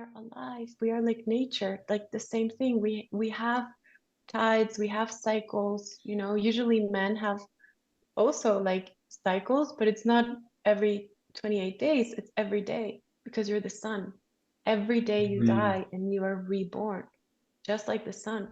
are alive. We are like nature, like the same thing. We have tides, we have cycles, you know. Usually men have also like cycles, but it's not every 28 days, it's every day because you're the sun. Every day you Mhm. die and you are reborn, just like the sun.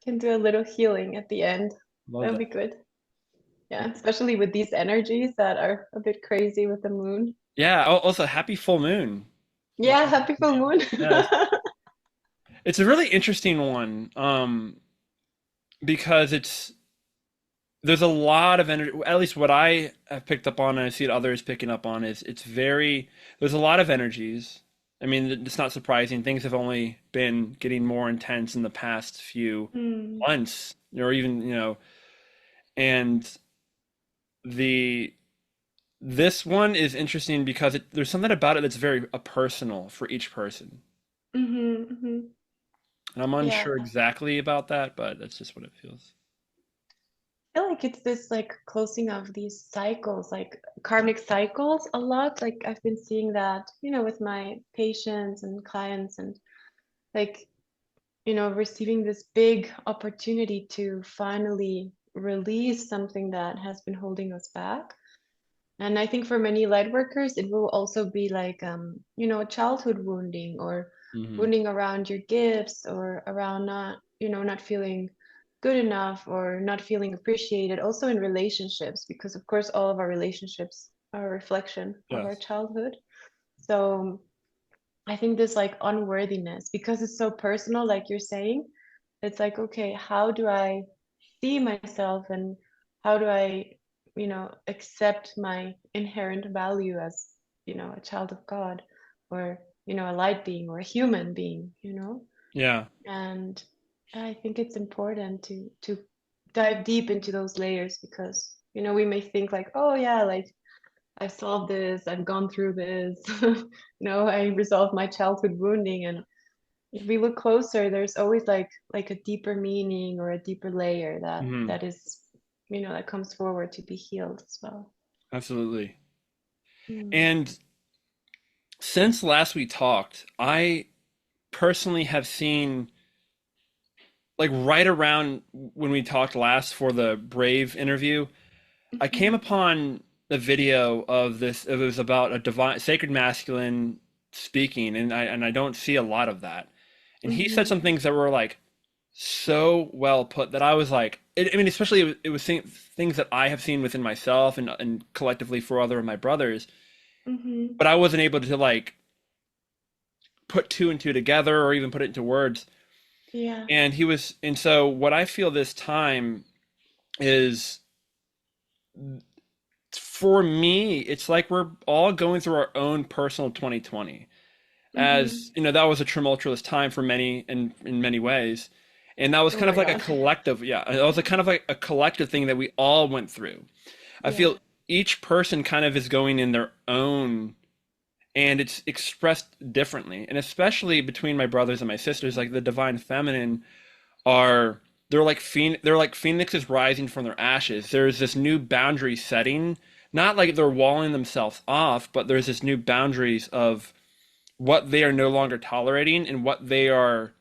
Can do a little healing at the end. Love That'll that. be good. Yeah, especially with these energies that are a bit crazy with the moon. Yeah. Also, happy full moon. Yeah, happy full moon. Yes. It's a really interesting one, because there's a lot of energy. At least what I have picked up on, and I see others picking up on, is there's a lot of energies. I mean, it's not surprising. Things have only been getting more intense in the past few Mm, months, or even, and the this one is interesting because there's something about it that's very personal for each person. hmm. And I'm Yeah, unsure exactly about that, but that's just what it feels. I feel like it's this like closing of these cycles, like karmic cycles a lot. Like I've been seeing that, you know, with my patients and clients and like, you know, receiving this big opportunity to finally release something that has been holding us back. And I think for many light workers, it will also be like, you know, childhood wounding or Hmm. wounding around your gifts or around not, you know, not feeling good enough or not feeling appreciated. Also in relationships, because of course, all of our relationships are a reflection of our Yes. childhood. So I think this like unworthiness, because it's so personal, like you're saying, it's like, okay, how do I see myself and how do I, you know, accept my inherent value as, you know, a child of God or, you know, a light being or a human being, you know? Yeah. And I think it's important to dive deep into those layers because, you know, we may think like, oh yeah, like I've solved this, I've gone through this, you know, I resolved my childhood wounding. And if we look closer, there's always like a deeper meaning or a deeper layer Hmm. that is, you know, that comes forward to be healed as well. Absolutely. Mm. And since last we talked, I personally have seen, like, right around when we talked last for the Brave interview, I came Mhm. upon a video of this. It was about a divine, sacred masculine speaking, and I don't see a lot of that. And he said Mhm. some things that were like so well put that I was like, I mean, especially it was things that I have seen within myself and collectively for other of my brothers, Mhm. but I wasn't able to like put two and two together or even put it into words. Yeah. And so what I feel this time is, for me, it's like we're all going through our own personal 2020. As Mhm. you know, that was a tumultuous time for many in many ways. And that was Oh kind of my like a God. collective, yeah, it was a kind of like a collective thing that we all went through. I Yeah. feel each person kind of is going in their own, and it's expressed differently. And especially between my brothers and my sisters, like the divine feminine are they're like phoenixes rising from their ashes. There's this new boundary setting, not like they're walling themselves off, but there's this new boundaries of what they are no longer tolerating and what they are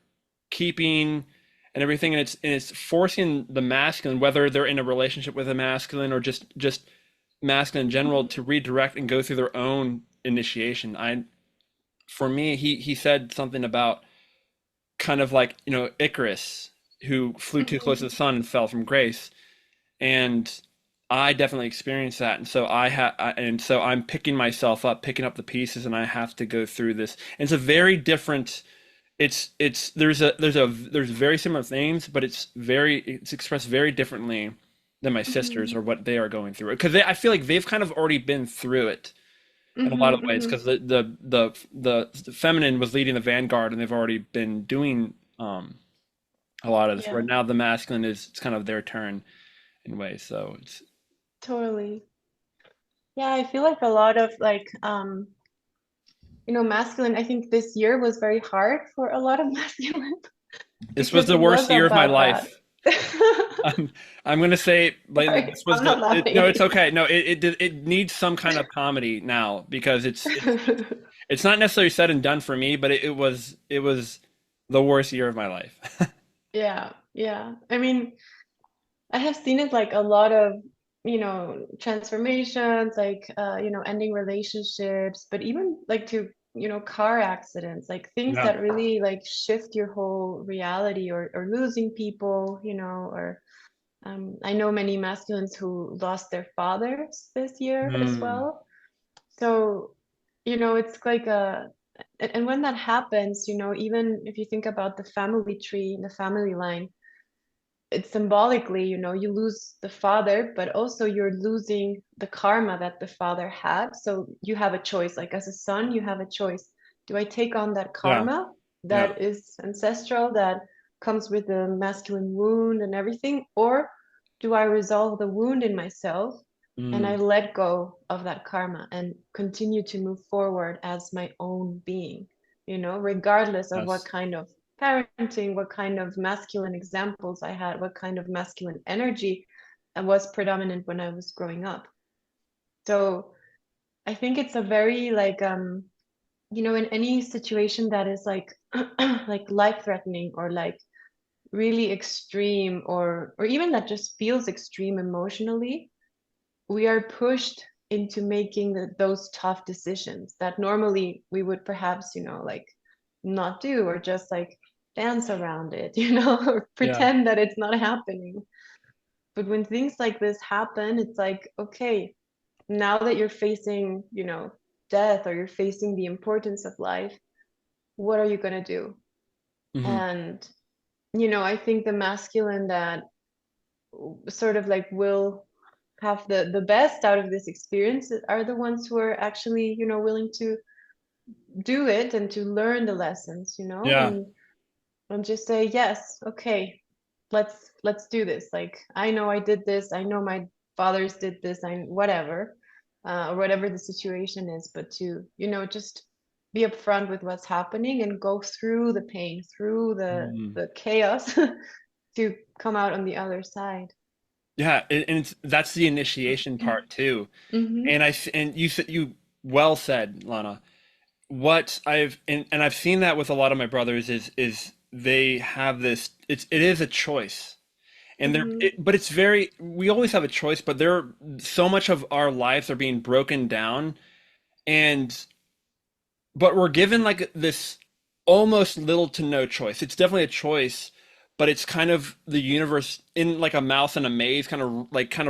keeping and everything. And it's forcing the masculine, whether they're in a relationship with a masculine or just masculine in general, Mhm. to redirect and go through their own initiation. I For me, he said something about kind of like, Icarus, who flew too close to Mhm. the sun and fell from grace. And I definitely experienced that. And so I'm picking myself up, picking up the pieces, and I have to go through this. And it's a very different, it's there's very similar things, but it's expressed very differently than my sisters Mhm. or what they are going through. Because I feel like they've kind of already been through it in a lot of Mhm. ways, Mhm. because the feminine was leading the vanguard, and they've already been doing a lot of this. Where Yeah. now the masculine it's kind of their turn in ways. So it's. Totally. Yeah, I feel like a lot of like masculine, I think this year was very hard for a lot of masculine This was because the it was worst year of my about that. life. I'm gonna say like Sorry, this was I'm not laughing no, at it's okay. No, it needs some kind of comedy now because you. it's not necessarily said and done for me, but it was the worst year of my life. Yeah, yeah. I mean, I have seen it like a lot of, transformations, like, ending relationships, but even like to, car accidents, like things Yeah. that really like shift your whole reality or losing people, or I know many masculines who lost their fathers this year as Mm, well. So, it's like and when that happens, even if you think about the family tree, the family line, it's symbolically, you lose the father, but also you're losing the karma that the father had. So you have a choice. Like as a son, you have a choice. Do I take on that yeah. karma Yeah. that is ancestral, that comes with the masculine wound and everything? Or do I resolve the wound in myself and I Mm, let go of that karma and continue to move forward as my own being, regardless of what yes. kind of parenting, what kind of masculine examples I had, what kind of masculine energy was predominant when I was growing up. So I think it's a very like in any situation that is like like life threatening or like really extreme or even that just feels extreme emotionally, we are pushed into making those tough decisions that normally we would perhaps, like not do or just like dance around it, or Yeah. pretend that it's not happening. But when things like this happen, it's like, okay, now that you're facing, death or you're facing the importance of life, what are you going to do? Hmm. And, I think the masculine that sort of like will have the best out of this experience are the ones who are actually willing to do it and to learn the lessons Yeah. and just say yes, okay, let's do this. Like I know I did this, I know my fathers did this, I whatever, or whatever the situation is, but to just be upfront with what's happening and go through the pain, through the Mm. the chaos to come out on the other side. Yeah, and that's the initiation part too. Hmm. And you said you well said, Lana. What and I've seen that with a lot of my brothers is they have this it is a choice. And Hmm. but it's very we always have a choice, but there so much of our lives are being broken down and but we're given like this almost little to no choice. It's definitely a choice, but it's kind of the universe in like a mouse in a maze, kind of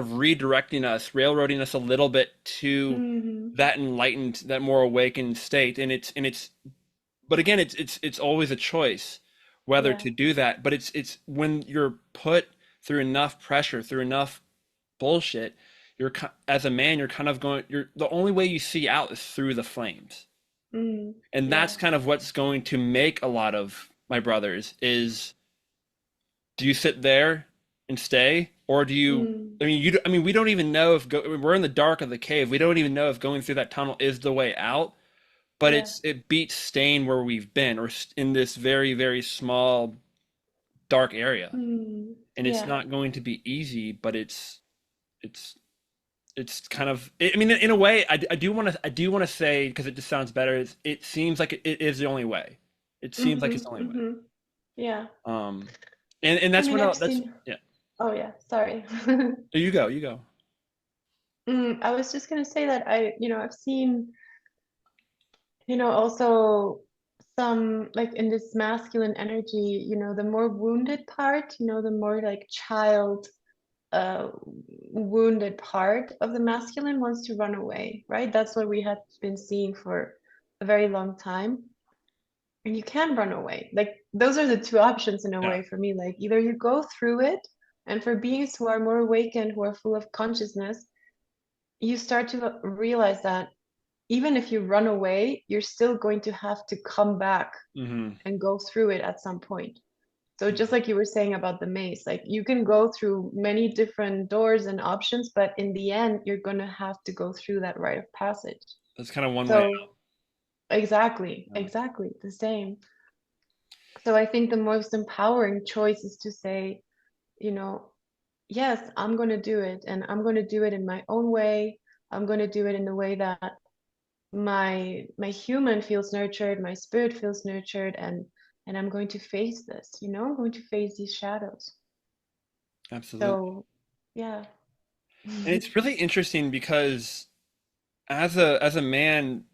redirecting us, railroading us a little bit to Hmm. that enlightened, that more awakened state. And it's but again, it's always a choice whether Yeah. to do that. But it's when you're put through enough pressure, through enough bullshit, as a man, you're kind of going. You're the only way you see out is through the flames, Mm. and Yeah. that's kind of what's going to make a lot of my brothers is do you sit there and stay or do you Mm. I mean we don't even know if we're in the dark of the cave, we don't even know if going through that tunnel is the way out, but Yeah. it beats staying where we've been or in this very very small dark area, Mm. and it's Yeah. not going to be easy, but it's it's kind of I mean in a way I do want to say because it just sounds better it seems like it is the only way, it seems like it's Hmm. the only way. Hmm. Yeah. um and I that's mean, what I've that's seen. yeah. Oh, yeah. Sorry. You go. I was just gonna say that I've seen, also some like in this masculine energy, the more wounded part, the more like child, uh, wounded part of the masculine wants to run away, right? That's what we have been seeing for a very long time. And you can run away. Like those are the two options in a Yeah. way for me. Like either you go through it, and for beings who are more awakened, who are full of consciousness, you start to realize that even if you run away, you're still going to have to come back Hmm. and go through it at some point. So just like you were saying about the maze, like you can go through many different doors and options, but in the end, you're going to have to go through that rite of passage. That's kind of one way So exactly, out. exactly the same. So I think the most empowering choice is to say, you know, yes, I'm going to do it, and I'm going to do it in my own way. I'm going to do it in the way that my human feels nurtured, my spirit feels nurtured, and I'm going to face this, I'm going to face these shadows. Absolutely. So yeah. And it's really interesting because as a man,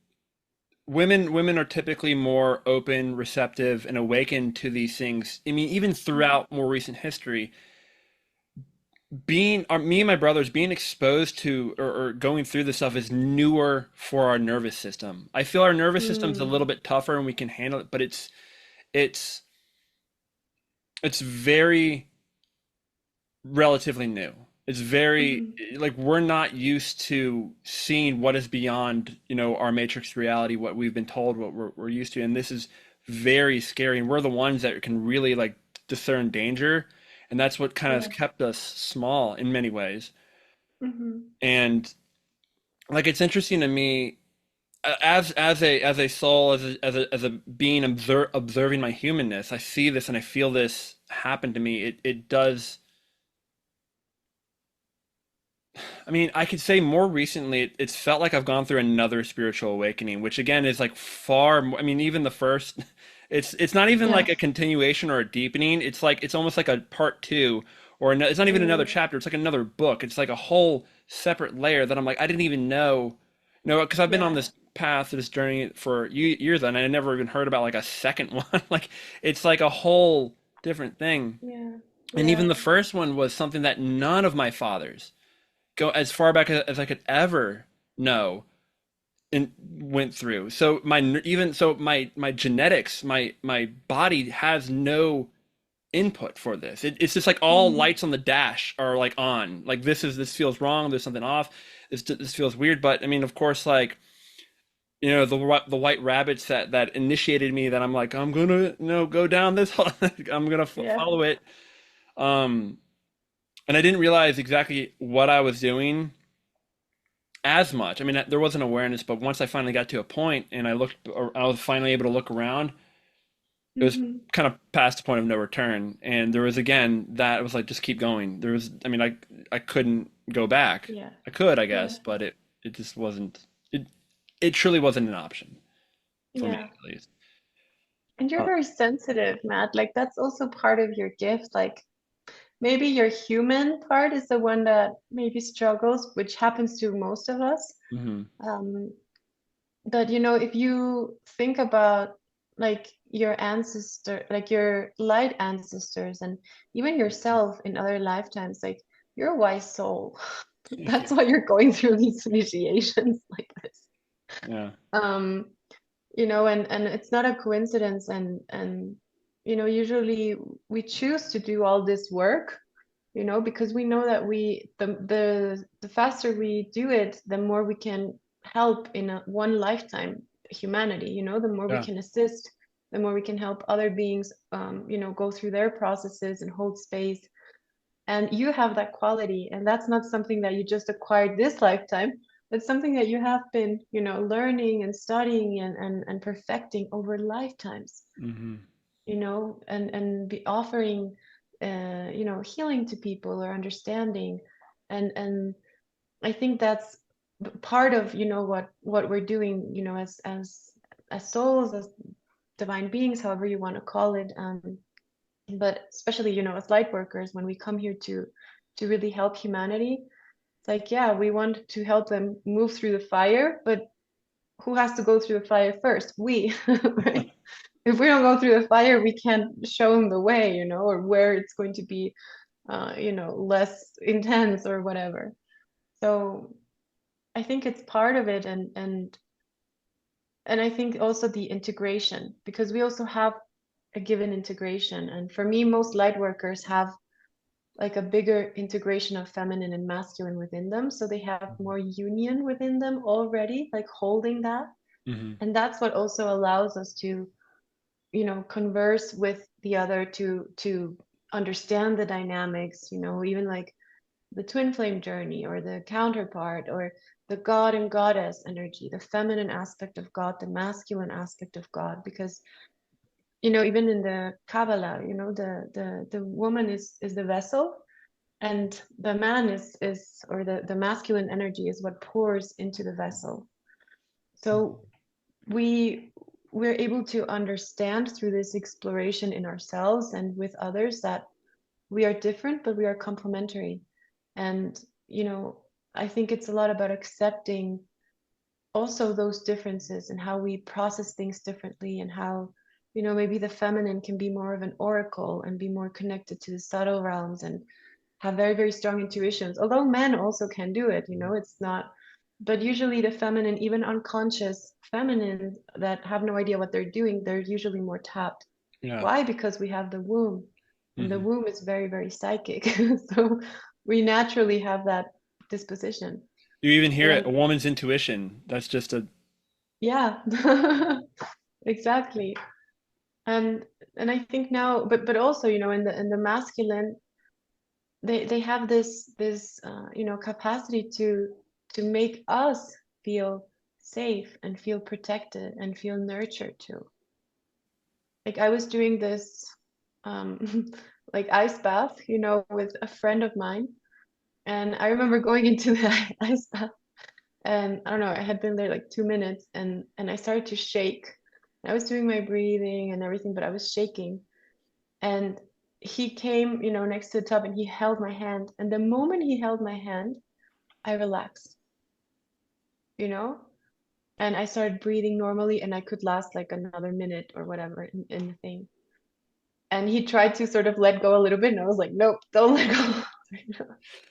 women are typically more open, receptive, and awakened to these things. I mean, even throughout more recent history, me and my brothers being exposed to or going through this stuff is newer for our nervous system. I feel our nervous system's a little Mm, bit tougher and we can handle it, but it's it's very relatively new. It's very mhm. like we're not used to seeing what is beyond, our matrix reality, what we've been told, what we're used to, and this is very scary. And we're the ones that can really like discern danger, and that's what kind of has Yeah. kept us small in many ways. Hmm. And like it's interesting to me as a soul, as a being observing my humanness. I see this and I feel this happen to me. It does. I mean, I could say more recently, it's felt like I've gone through another spiritual awakening, which again is like far more, I mean, even the first, it's not even Yeah. like a continuation or a deepening. It's like it's almost like a part two, or it's not even another Mm, chapter. It's like another book. It's like a whole separate layer that I'm like I didn't even know, because I've been on yeah. this path, this journey for years, and I never even heard about like a second one. Like it's like a whole different thing. Yeah. And even Yeah. the first one was something that none of my fathers go as far back as I could ever know and went through. So my genetics, my body has no input for this. It's just like all Mm, lights on the dash are like on. Like this feels wrong. There's something off. This feels weird. But I mean, of course, like the white rabbits that initiated me. That I'm like I'm gonna go down this. I'm gonna yeah. follow it. Um, and I didn't realize exactly what I was doing as much. I mean, there was an awareness, but once I finally got to a point and I was finally able to look around. It was Hmm. kind of past the point of no return, and there was again that was like just keep going. There was, I mean, I couldn't go back. Yeah. I could, I Yeah. guess, but it just wasn't. It truly wasn't an option for me Yeah. at least. And you're Uh, very sensitive, Matt. Like that's also part of your gift. Like maybe your human part is the one that maybe struggles, which happens to most of us. mhm. Um, but if you think about like your ancestor, like your light ancestors, and even yourself in other lifetimes, like you're a wise soul. Thank you. That's why you're going through these initiations like this. Yeah. Um, and it's not a coincidence, and usually we choose to do all this work, because we know that the faster we do it, the more we can help in one lifetime humanity, the more we Yeah. can assist, the more we can help other beings, go through their processes and hold space. And you have that quality, and that's not something that you just acquired this lifetime. It's something that you have been, learning and studying and perfecting over lifetimes, Hmm. and be offering, healing to people or understanding. And I think that's part of, what we're doing, as souls, as divine beings, however you want to call it. But especially, as light workers, when we come here to really help humanity, it's like, yeah, we want to help them move through the fire, but who has to go through the fire first? We, right? If we don't go through the fire, we can't show them the way, or where it's going to be, less intense or whatever. So I think it's part of it, and I think also the integration, because we also have a given integration. And for me, most light workers have like a bigger integration of feminine and masculine within them. So they have more union within them already, like holding that. Hmm. And that's what also allows us to converse with the other to understand the dynamics, even like the twin flame journey or the counterpart or the God and goddess energy, the feminine aspect of God, the masculine aspect of God, because even in the Kabbalah, the woman is the vessel, and the man is or the masculine energy is what pours into the vessel. So we're able to understand through this exploration in ourselves and with others that we are different, but we are complementary. And I think it's a lot about accepting also those differences and how we process things differently, and how maybe the feminine can be more of an oracle and be more connected to the subtle realms and have very, very strong intuitions, although men also can do it. It's not, but usually the feminine, even unconscious feminine that have no idea what they're doing, they're usually more tapped. Yeah. Why? Because we have the womb, and the Hmm. womb is very, very psychic. So we naturally have that disposition. You even But hear it, a woman's intuition. That's just a yeah, exactly. And I think now, but also, in the masculine, they have this capacity to make us feel safe and feel protected and feel nurtured too. Like I was doing this like ice bath, with a friend of mine, and I remember going into the ice bath, and I don't know, I had been there like 2 minutes, and I started to shake. I was doing my breathing and everything, but I was shaking. And he came, next to the tub, and he held my hand. And the moment he held my hand, I relaxed, you know? And I started breathing normally, and I could last like another minute or whatever in the thing. And he tried to sort of let go a little bit, and I was like, nope, don't let go.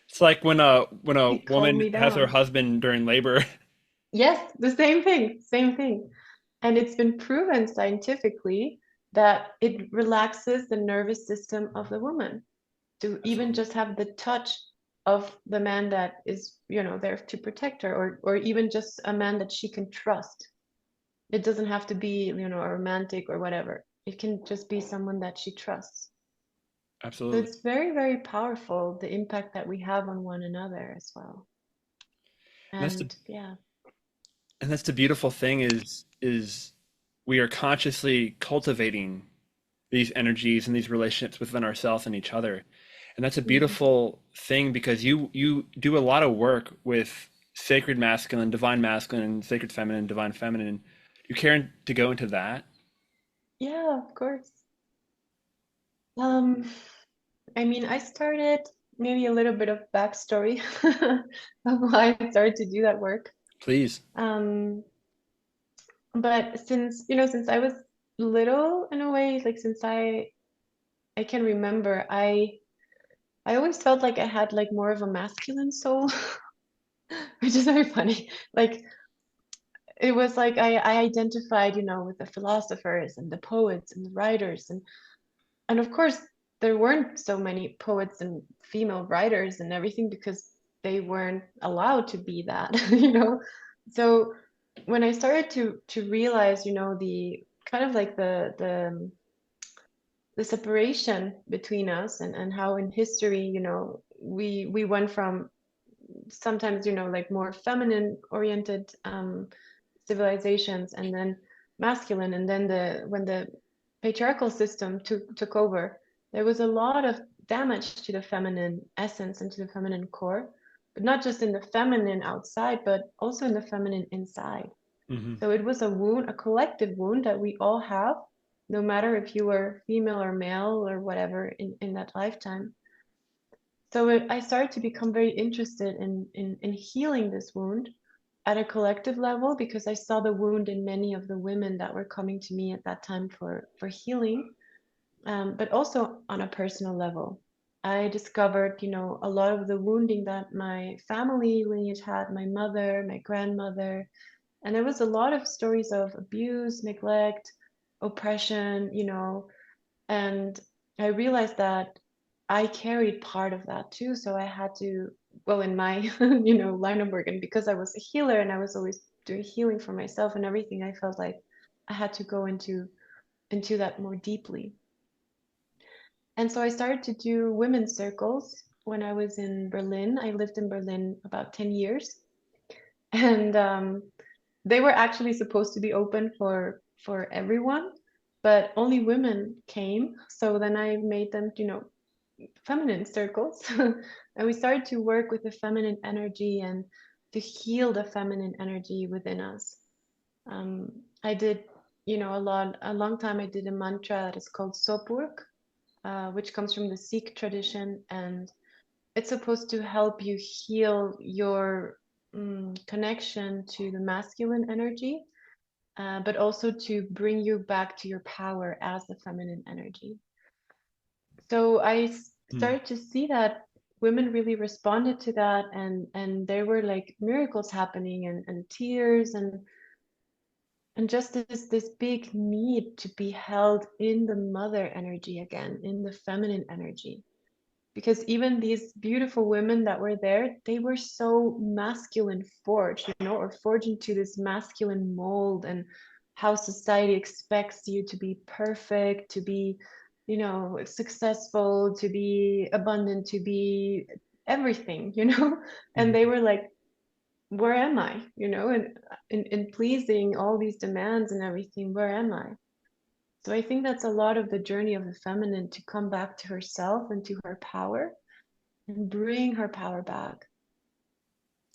it's like when a He calmed woman me has her down. husband during labor. Yes, the same thing, same thing. And it's been proven scientifically that it relaxes the nervous system of the woman to even Absolutely. just have the touch of the man that is, there to protect her, or even just a man that she can trust. It doesn't have to be, a romantic or whatever. It can just be someone that she trusts. So Absolutely. it's very, very powerful, the impact that we have on one another as well. And that's the And yeah. and that's the beautiful thing is we are consciously cultivating these energies and these relationships within ourselves and each other. And that's a Mhm. beautiful thing because you do a lot of work with sacred masculine, sacred feminine, divine feminine. Do you care to go into that? Yeah, of course. Um, I mean, I started maybe a little bit of backstory of why I started to do that work. Please. Um, but since I was little in a way, like since I can remember, I always felt like I had like more of a masculine soul, which is very funny. Like it was like I identified, with the philosophers and the poets and the writers, and of course there weren't so many poets and female writers and everything because they weren't allowed to be that, So when I started to realize, the kind of like the separation between us, and how in history, we went from sometimes, like more feminine oriented civilizations, and then masculine, and then when the patriarchal system took over, there was a lot of damage to the feminine essence and to the feminine core, but not just in the feminine outside, but also in the feminine inside. Hmm. So it was a wound, a collective wound that we all have, no matter if you were female or male or whatever in that lifetime. So I started to become very interested in healing this wound at a collective level, because I saw the wound in many of the women that were coming to me at that time for healing, but also on a personal level. I discovered, a lot of the wounding that my family lineage had, my mother, my grandmother, and there was a lot of stories of abuse, neglect, oppression, and I realized that I carried part of that too. So I had to, well, in my, line of work, and because I was a healer and I was always doing healing for myself and everything, I felt like I had to go into that more deeply. And so I started to do women's circles when I was in Berlin. I lived in Berlin about 10 years. And they were actually supposed to be open for everyone, but only women came. So then I made them, feminine circles. And we started to work with the feminine energy and to heal the feminine energy within us. I did, a long time I did a mantra that is called Sopurk, which comes from the Sikh tradition, and it's supposed to help you heal your connection to the masculine energy, but also to bring you back to your power as the feminine energy. So Mm. started to see that women really responded to that, and there were like miracles happening, and tears, and just this big need to be held in the mother energy again, in the feminine energy. Because even these beautiful women that were there, they were so masculine forged, or forged into this masculine mold, and how society expects you to be perfect, to be, successful, to be abundant, to be everything, and they Mhm. were like, where am I, and in pleasing all these demands and everything, where am I? So I think that's a lot of the journey of the feminine, to come back to herself and to her power and bring her power back.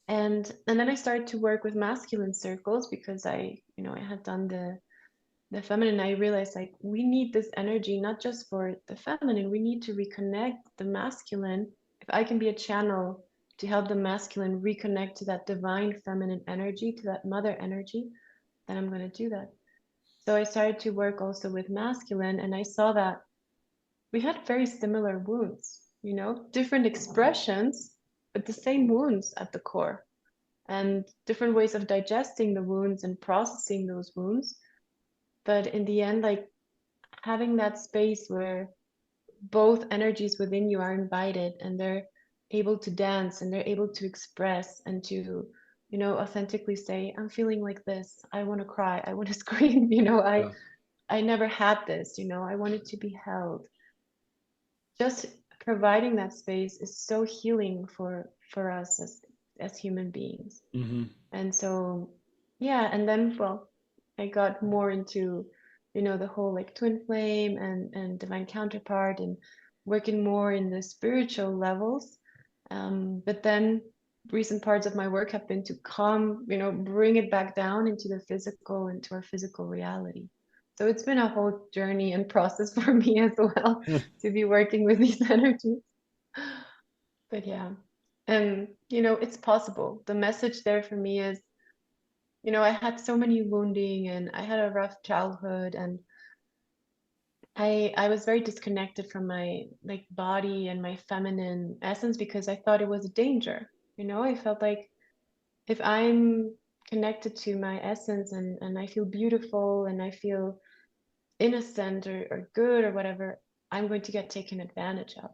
And then I started to work with masculine circles, because I had done the feminine. I realized, like, we need this energy not just for the feminine, we need to reconnect the masculine. If I can be a channel to help the masculine reconnect to that divine feminine energy, to that mother energy, then I'm going to do that. So I started to work also with masculine, and I saw that we had very similar wounds, different expressions, but the same wounds at the core, and different ways of digesting the wounds and processing those wounds. But in the end, like, having that space where both energies within you are invited, and they're able to dance, and they're able to express, and to, authentically say, I'm feeling like this. I want to cry. I want to scream. Yeah. I never had this. I wanted to be held. Just providing that space is so healing for us as human beings. Hmm. And so, yeah, and then, well, I got more into, the whole like twin flame and divine counterpart, and working more in the spiritual levels. But then recent parts of my work have been to come, bring it back down into the physical, into our physical reality. So it's been a whole journey and process for me as well, to be working with these energies. But yeah, and it's possible. The message there for me is, I had so many wounding, and I had a rough childhood, and I was very disconnected from my like body and my feminine essence, because I thought it was a danger. I felt like, if I'm connected to my essence, and I feel beautiful, and I feel innocent, or good, or whatever, I'm going to get taken advantage of.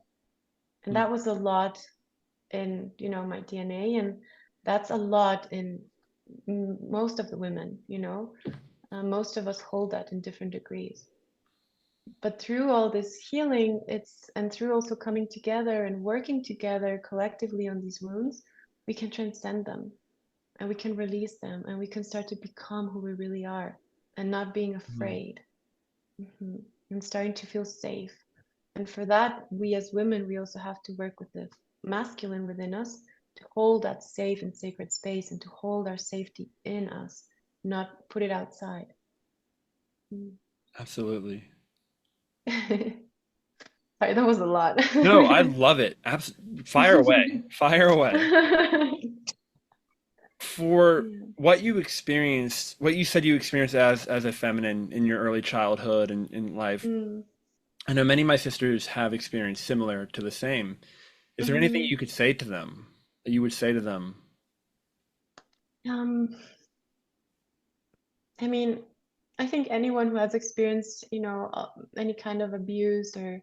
And that was a lot in, my DNA, and that's a lot in most of the women. Most of us hold that in different degrees. But through all this healing, and through also coming together and working together collectively on these wounds, we can transcend them, and we can release them, and we can start to become who we really are, and not being Hmm. afraid. And starting to feel safe. And for that, we as women, we also have to work with the masculine within us, to hold that safe and sacred space, and to hold our safety in us, not put it outside. Mm. Absolutely. Sorry, that was a lot. No, I love it. Fire away. Fire away. For Yeah. what you experienced, what you said you experienced as a feminine in your early childhood and in life, Mm. I know many of my sisters have experienced similar to the same. Is there anything Mhm. you could say to them that you would say to them? Um, I mean, I think anyone who has experienced, any kind of abuse or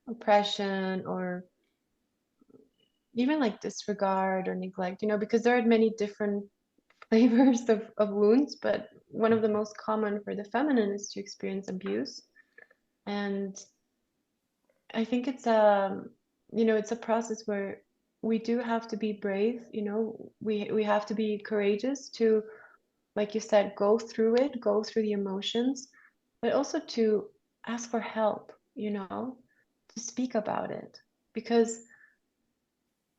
oppression, or even like disregard or neglect, because there are many different flavors of wounds, but one of the most common for the feminine is to experience abuse. And I think it's it's a process where we do have to be brave, we have to be courageous to, like you said, go through it, go through the emotions, but also to ask for help, to speak about it. Because,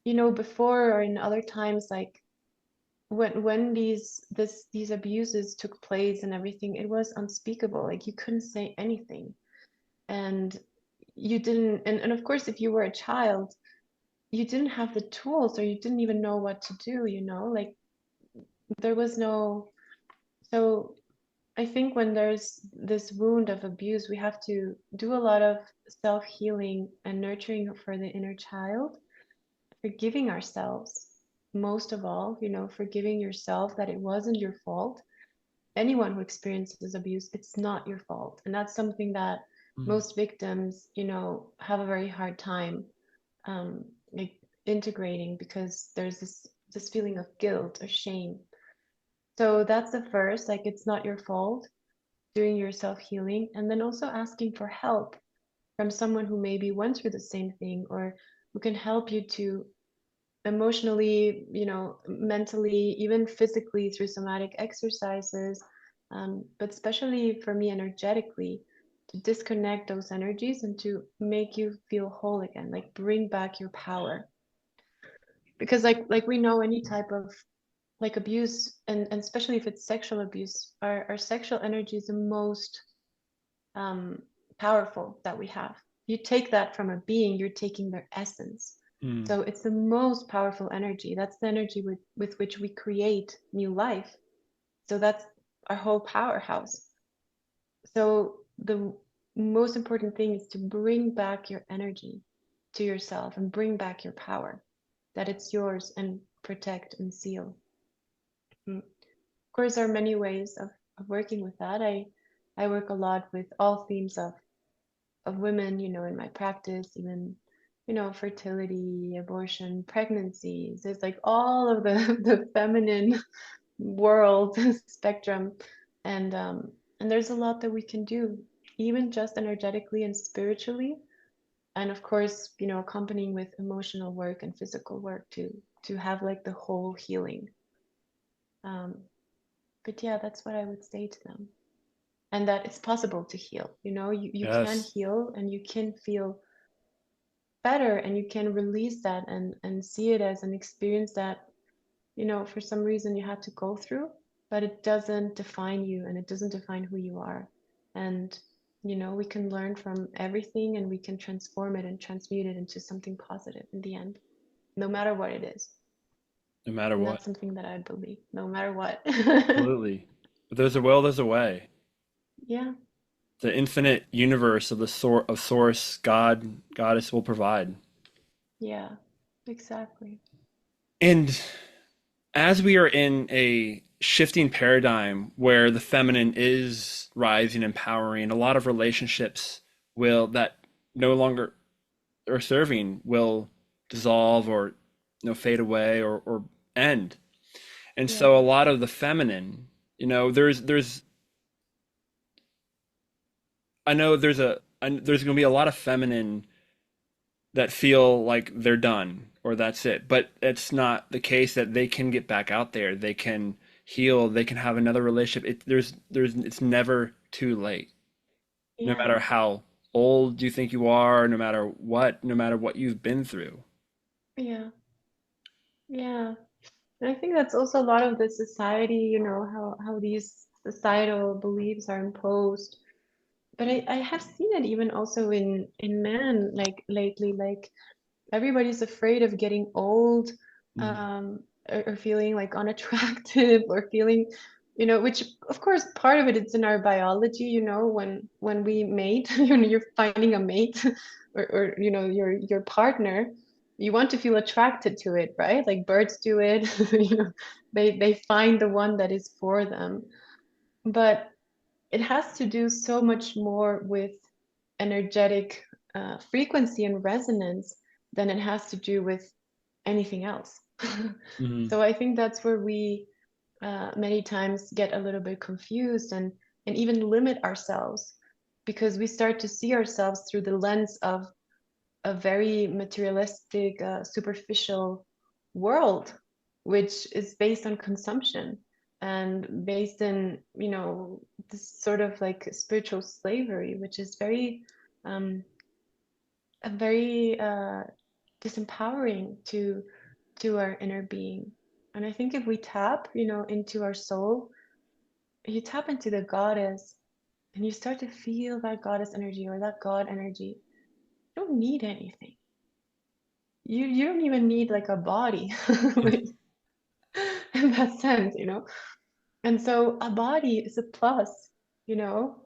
before or in other times, like when these abuses took place and everything, it was unspeakable. Like you couldn't say anything. And you didn't, and of course, if you were a child, you didn't have the tools or you didn't even know what to do, like there was no, so I think when there's this wound of abuse, we have to do a lot of self-healing and nurturing for the inner child, forgiving ourselves, most of all, forgiving yourself that it wasn't your fault. Anyone who experiences abuse, it's not your fault. And that's something that Mm. most victims, have a very hard time like integrating, because there's this feeling of guilt or shame. So that's the first, like it's not your fault, doing your self-healing, and then also asking for help from someone who maybe went through the same thing, or who can help you to emotionally, mentally, even physically through somatic exercises, but especially for me, energetically, to disconnect those energies and to make you feel whole again, like bring back your power. Because like we know any type of like abuse, and especially if it's sexual abuse, our sexual energy is the most um, powerful that we have. You take that from a being, you're taking their essence. Mm. So it's the most powerful energy. That's the energy with which we create new life. So that's our whole powerhouse. So the most important thing is to bring back your energy to yourself and bring back your power, that it's yours, and protect and seal. Mm. Of course, there are many ways of working with that. I work a lot with all themes of women, in my practice, even, fertility, abortion, pregnancies. There's like all of the the feminine world spectrum, and there's a lot that we can do, even just energetically and spiritually, and of course, accompanying with emotional work and physical work to have like the whole healing. Um, but yeah, that's what I would say to them, and that it's possible to heal. You can Yes. heal and you can feel better, and you can release that and see it as an experience that, for some reason you had to go through, but it doesn't define you and it doesn't define who you are. And, we can learn from everything and we can transform it and transmute it into something positive in the end, no matter what it is. No matter And what. that's something that I believe, no matter what. Absolutely. But there's a will, there's a way. Yeah, The infinite universe of the of source, God, goddess will provide. yeah, exactly. And as we are in a shifting paradigm where the feminine is rising and powering, a lot of relationships will that no longer are serving will dissolve or fade away or end. And so a Yeah, lot of the feminine, there's I know there's going to be a lot of feminine that feel like they're done or that's it. But it's not the case, that they can get back out there. They can heal. They can have another relationship. It's never too late. No yeah, matter how old you think you are, no matter what you've been through. yeah, yeah. And I think that's also a lot of the society, how these societal beliefs are imposed. But I have seen it even also in men, like lately, like everybody's afraid of getting old, Mm. or feeling like unattractive, or feeling, which of course part of it is in our biology, when we mate, you're finding a mate, or your partner, you want to feel attracted to it, right? Like birds do it, they find the one that is for them. But it has to do so much more with energetic frequency and resonance than it has to do with anything else. Mhm. So I think that's where we many times get a little bit confused, and even limit ourselves, because we start to see ourselves through the lens of a very materialistic, superficial world, which is based on consumption and based in, this sort of like spiritual slavery, which is um, a very disempowering to our inner being. And I think if we tap, into our soul, you tap into the goddess and you start to feel that goddess energy or that God energy. You don't need anything. You don't even need like a body like, in that sense. And so a body is a plus, you know,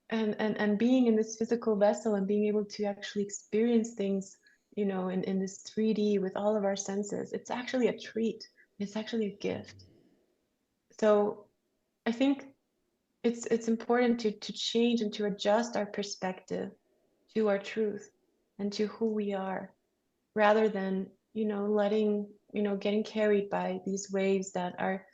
and being in this physical vessel and being able to actually experience things, in this 3D with all of our senses, it's actually a treat. It's actually a gift. So I think it's important to change and to adjust our perspective to our truth and to who we are, rather than, letting, getting carried by these waves that are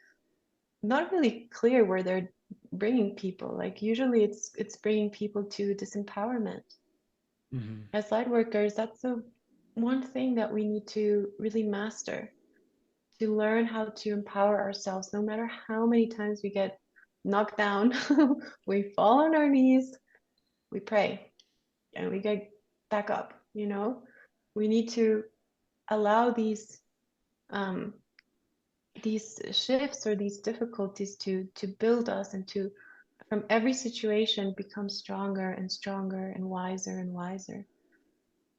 not really clear where they're bringing people. Like usually it's bringing people to disempowerment. Hmm. As light workers, that's the one thing that we need to really master, to learn how to empower ourselves no matter how many times we get knocked down. We fall on our knees, we pray, and we get back up. We need to allow um, these shifts or these difficulties to build us and to, from every situation, become stronger and stronger and wiser,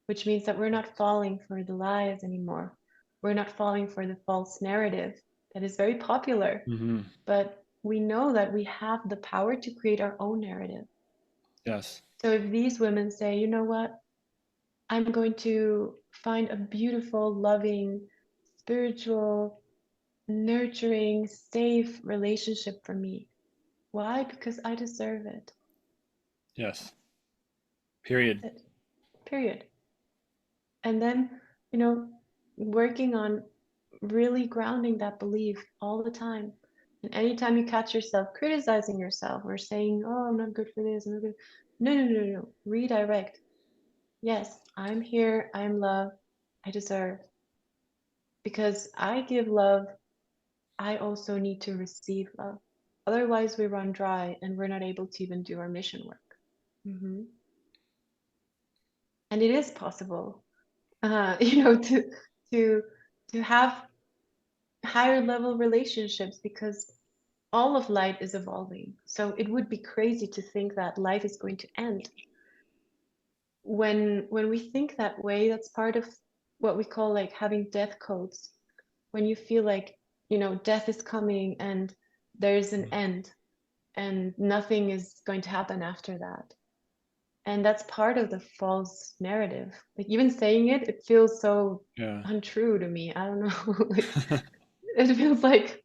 which means that we're not falling for the lies anymore. We're not falling for the false narrative that is very popular, Hmm. but we know that we have the power to create our own narrative. Yes. So if these women say, you know what, I'm going to find a beautiful, loving, spiritual, nurturing, safe relationship for me. Why? Because I deserve it. Yes. That's Period. it. Period. And then, you know, working on really grounding that belief all the time. And anytime you catch yourself criticizing yourself or saying, oh, I'm not good for this, I'm not good. No, no, no, no, no. Redirect. Yes, I'm here. I'm love. I deserve. Because I give love, I also need to receive love. Otherwise, we run dry and we're not able to even do our mission work. Hmm. And it is possible, to to to have higher level relationships, because all of light is evolving. So it would be crazy to think that life is going to end. When we think that way, that's part of what we call like having death codes. When you feel like, death is coming and there's an end and nothing is going to happen after that. And that's part of the false narrative. Like even saying it, it feels so Yeah. untrue to me. I don't know. Like it feels like,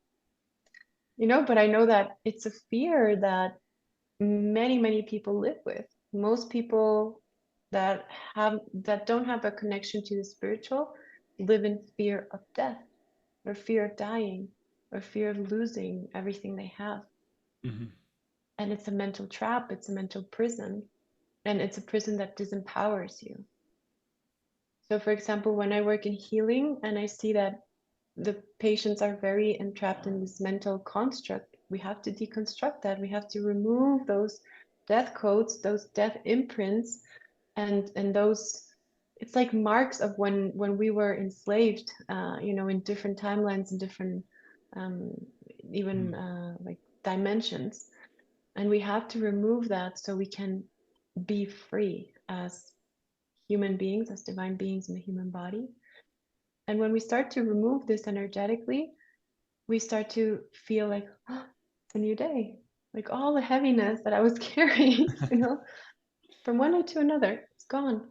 but I know that it's a fear that many, many people live with. Most people that don't have a connection to the spiritual live in fear of death or fear of dying or fear of losing everything they have. Hmm. And it's a mental trap, it's a mental prison, and it's a prison that disempowers you. So, for example, when I work in healing and I see that the patients are very entrapped in this mental construct, we have to deconstruct that. We have to remove those death codes, those death imprints, and those. It's like marks of when we were enslaved, in different timelines and different, um, even like dimensions, and we have to remove that so we can be free as human beings, as divine beings in the human body. And when we start to remove this energetically, we start to feel like, oh, it's a new day. Like all the heaviness that I was carrying, from one day to another, it's gone.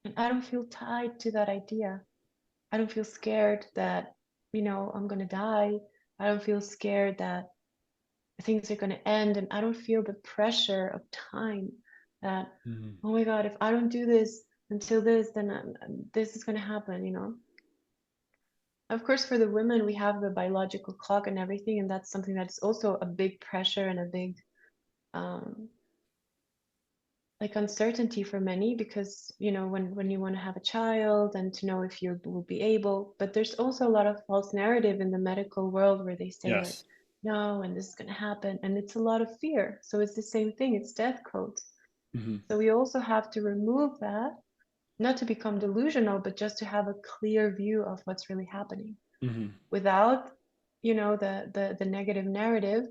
And I don't feel tied to that idea. I don't feel scared that, I'm going to die. I don't feel scared that things are going to end. And I don't feel the pressure of time that, Hmm. oh my God, if I don't do this until this, then this is going to happen. Of course, for the women, we have the biological clock and everything, and that's something that's also a big pressure and a big, um, like uncertainty for many, because when you want to have a child and to know if you will be able, but there's also a lot of false narrative in the medical world where they say like Yes. no, and this is going to happen, and it's a lot of fear. So it's the same thing, it's death codes. Hmm. So we also have to remove that, not to become delusional, but just to have a clear view of what's really happening Hmm. without the negative narrative,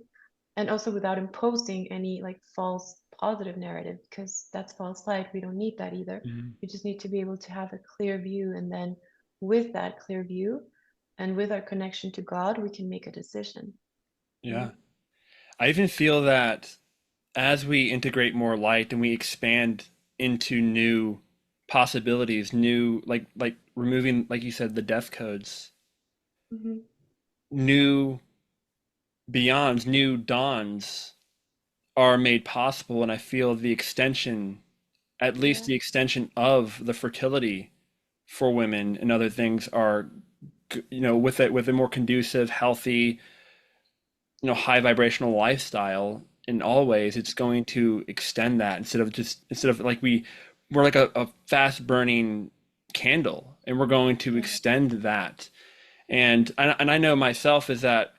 and also without imposing any like false positive narrative, because that's false light. We don't need that either. Hmm. We just need to be able to have a clear view, and then with that clear view and with our connection to God, we can make a decision. you Yeah. know I even feel that as we integrate more light and we expand into new possibilities, new like removing, like you said, the death codes, hmm new beyonds, new dawns are made possible, and I feel the extension, at least yeah. the extension of the fertility for women and other things are, with a more conducive, healthy, high vibrational lifestyle in all ways, it's going to extend that instead of like we're like a fast burning candle, and we're going to Yeah. extend that. And I know myself is that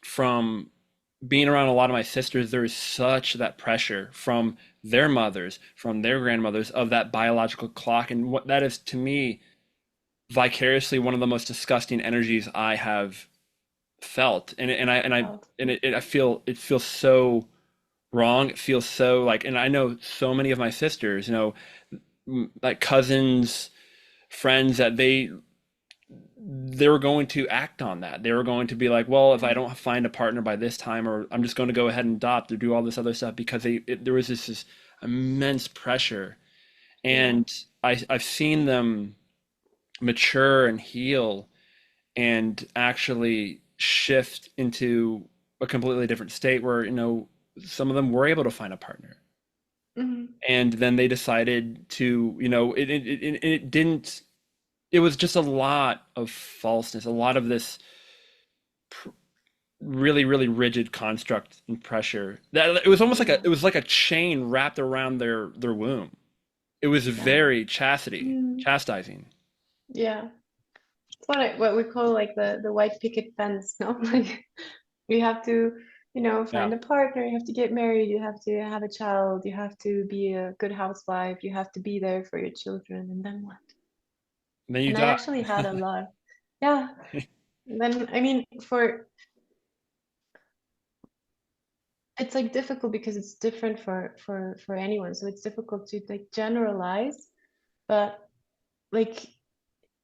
from being around a lot of my sisters, there is such that pressure from their mothers, from their grandmothers of that biological clock. And what that is to me, vicariously, one of the most disgusting energies I have felt. Felt. I feel it feels so wrong. It feels so like, and I know so many of my sisters, like cousins, friends, that they were going to act on that. They were going to be like, well, if I Yeah. don't find a partner by this time, or I'm just going to go ahead and adopt or do all this other stuff, because there was this immense pressure. Yeah. And I've seen them mature and heal and actually shift into a completely different state where, some of them were able to find a partner. hmm And then they decided to, it didn't, it was just a lot of falseness, a lot of this really, really rigid construct and pressure that it was almost like Yeah. a chain wrapped around their womb. It was Yeah. very mm chastising. Yeah. It's what we call like the white picket fence, no? Like you have to, Yeah. find a partner, you have to get married, you have to have a child, you have to be a good housewife, you have to be there for your children, and then what? And then you And I die. actually had a lot. Yeah. Then I mean, for it's like difficult because it's different for anyone. So it's difficult to like generalize, but like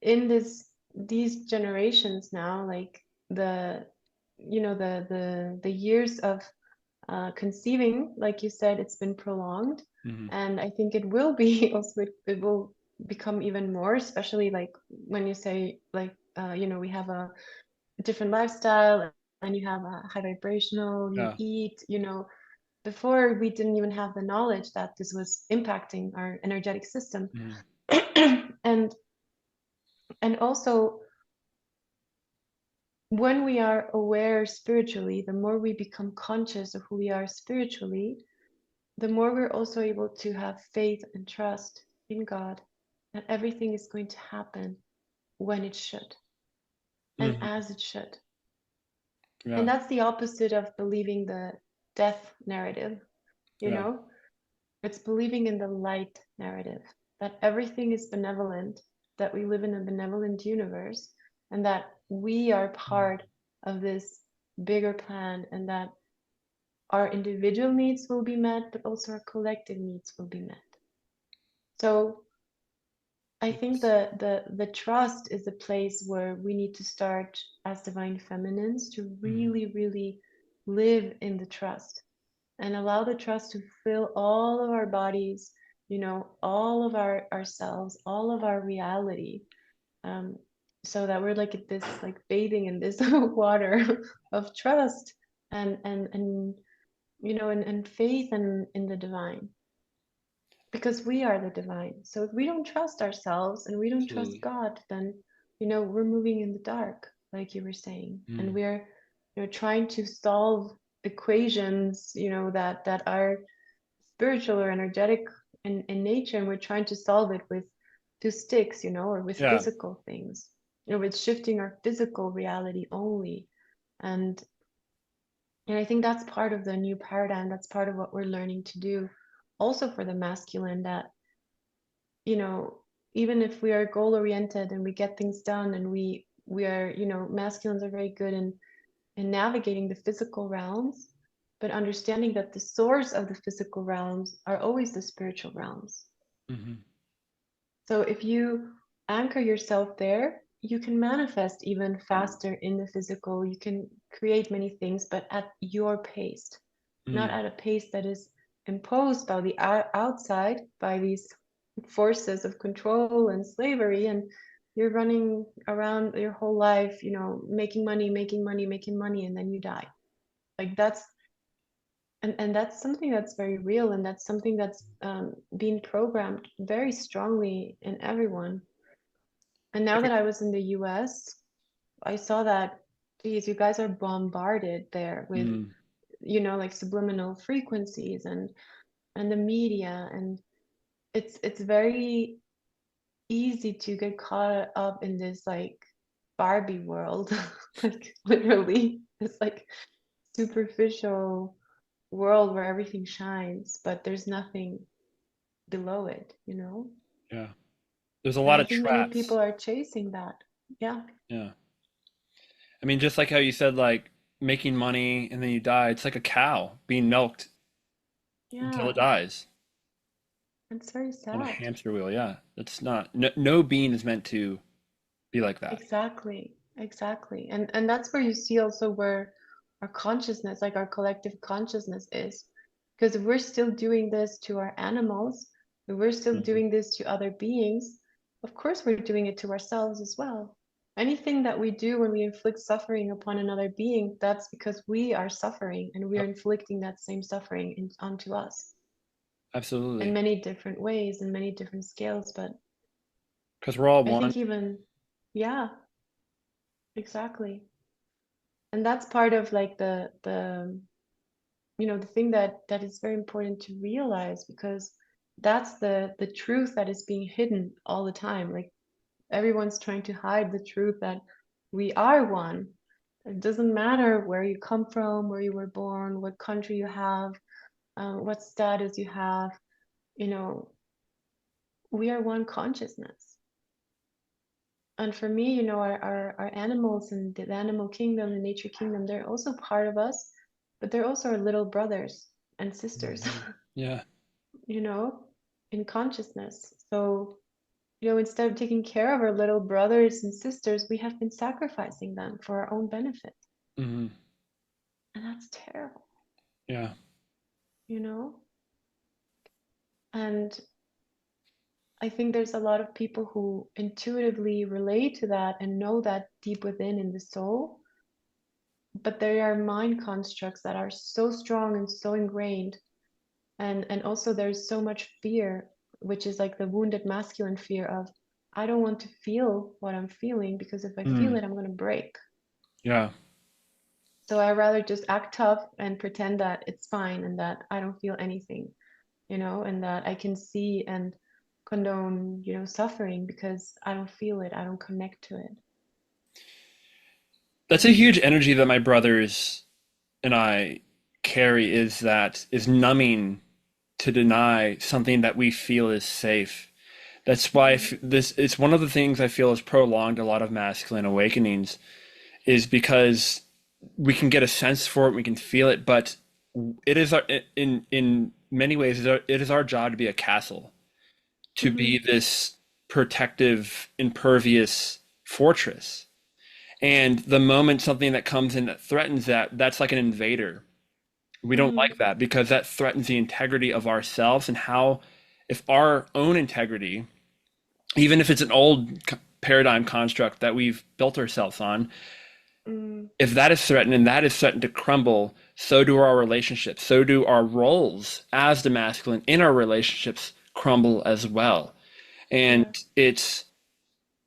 in these generations now, like the the years of conceiving, like you said, it's been prolonged, Hmm. and I think it will be also it will become even more, especially like when you say like we have a different lifestyle, and you have a high vibrational, you Yeah. eat, before we didn't even have the knowledge that this was impacting our energetic system. Hmm. and and also, when we are aware spiritually, the more we become conscious of who we are spiritually, the more we're also able to have faith and trust in God that everything is going to happen when it should and Hmm. as it should. And Yeah. that's the opposite of believing the death narrative, you Yeah. know? It's believing in the light narrative, that everything is benevolent, that we live in a benevolent universe, and that we are part of this bigger plan, and that our individual needs will be met, but also our collective needs will be met. So I think Yes. the trust is a place where we need to start as divine feminines to Hmm. really, really live in the trust and allow the trust to fill all of our bodies, all of ourselves, all of our reality, um, so that we're like at this, like bathing in this water of trust and and faith in the divine, because we are the divine. So if we don't trust ourselves and we don't trust Absolutely. God, then we're moving in the dark, like you were saying, and Mm. we're trying to solve equations, that are spiritual or energetic in nature, and we're trying to solve it with two sticks, you know, or with Yeah. physical things, you know, with shifting our physical reality only. And and I think that's part of the new paradigm. That's part of what we're learning to do also for the masculine, that, you know, even if we are goal oriented and we get things done, and we are, you know, masculines are very good in navigating the physical realms, but understanding that the source of the physical realms are always the spiritual realms. Hmm. So if you anchor yourself there, you can manifest even faster in the physical. You can create many things, but at your pace, not Mm. at a pace that is imposed by the outside, by these forces of control and slavery. And you're running around your whole life, you know, making money, making money, making money, and then you die. Like that's and that's something that's very real, and that's something that's being programmed very strongly in everyone. And now that I was in the US, I saw that, geez, you guys are bombarded there with, Mm. you know, like subliminal frequencies and the media, and it's very easy to get caught up in this like Barbie world, like literally, it's like superficial world where everything shines, but there's nothing below it, you know? Yeah. There's a And lot I of think many traps. people are chasing that. Yeah. Yeah. I mean, just like how you said, like making money and then you die. It's like a cow being milked until it Yeah. dies It's very on a sad. hamster wheel. Yeah. That's not, no being is meant to be like that. Exactly. Exactly. And that's where you see also where our consciousness, like our collective consciousness is. Because if we're still doing this to our animals, if we're still Mhm. doing this to other beings, of course we're doing it to ourselves as well. Anything that we do when we inflict suffering upon another being, that's because we are suffering and we are Yep. inflicting that same suffering onto us in Absolutely. many different ways, in many different scales. But Because we're all I one. think even, yeah, exactly. And that's part of like the you know, the thing that is very important to realize, because that's the truth that is being hidden all the time. Like everyone's trying to hide the truth that we are one. It doesn't matter where you come from, where you were born, what country you have, what status you have, you know, we are one consciousness. And for me, you know, our animals and the animal kingdom, the nature kingdom, they're also part of us, but they're also our little brothers and sisters, Mhm. Yeah. you know, in consciousness. So, you know, instead of taking care of our little brothers and sisters, we have been sacrificing them for our own benefit. Hmm. And that's terrible, Yeah. you know? And I think there's a lot of people who intuitively relate to that and know that deep within in the soul, but there are mind constructs that are so strong and so ingrained, and also there's so much fear, which is like the wounded masculine fear of, I don't want to feel what I'm feeling, because if I feel Mm. it, I'm going to break. Yeah. So I rather just act tough and pretend that it's fine and that I don't feel anything, you know, and that I can see and condone, you know, suffering because I don't feel it, I don't connect to it. That's a huge energy that my brothers and I carry, is that is numbing to deny something that we feel is safe. That's why Mm-hmm. this it's one of the things I feel has prolonged a lot of masculine awakenings, is because we can get a sense for it, we can feel it, but it is our, in many ways it is our job to be a castle, to be Mm-hmm. this protective, impervious fortress. And the moment something that comes in that threatens that, that's like an invader. We don't Mm-hmm. like that because that threatens the integrity of ourselves, and how, if our own integrity, even if it's an old paradigm construct that we've built ourselves on, Mm-hmm. if that is threatened and that is threatened to crumble, so do our relationships, so do our roles as the masculine in our relationships crumble as well. And Yeah.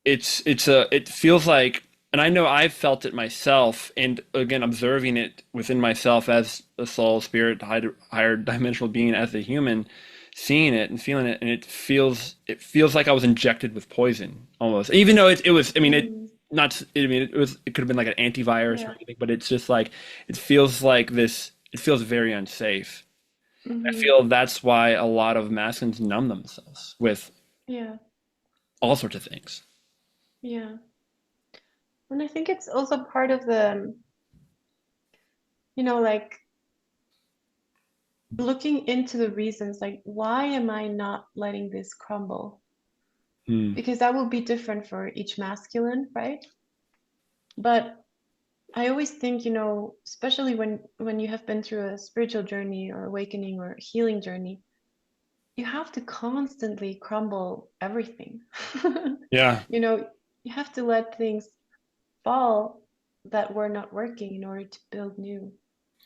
it feels like and I know I've felt it myself, and again, observing it within myself as a soul, spirit, higher dimensional being, as a human, seeing it and feeling it, and it feels like I was injected with poison almost. Even though it was, I mean, it Mm, not, I mean, it could have been like an antivirus or yeah. anything, but it's just like it feels like this. It feels very unsafe. I Hmm. feel that's why a lot of masculines numb themselves with Yeah. all sorts of things. Yeah. And I think it's also part of the, like looking into the reasons, like, why am I not letting this crumble? Mm. Because that will be different for each masculine, right? But I always think, especially when you have been through a spiritual journey or awakening or healing journey, you have to constantly crumble everything. Yeah. You know, you have to let things fall that were not working in order to build new.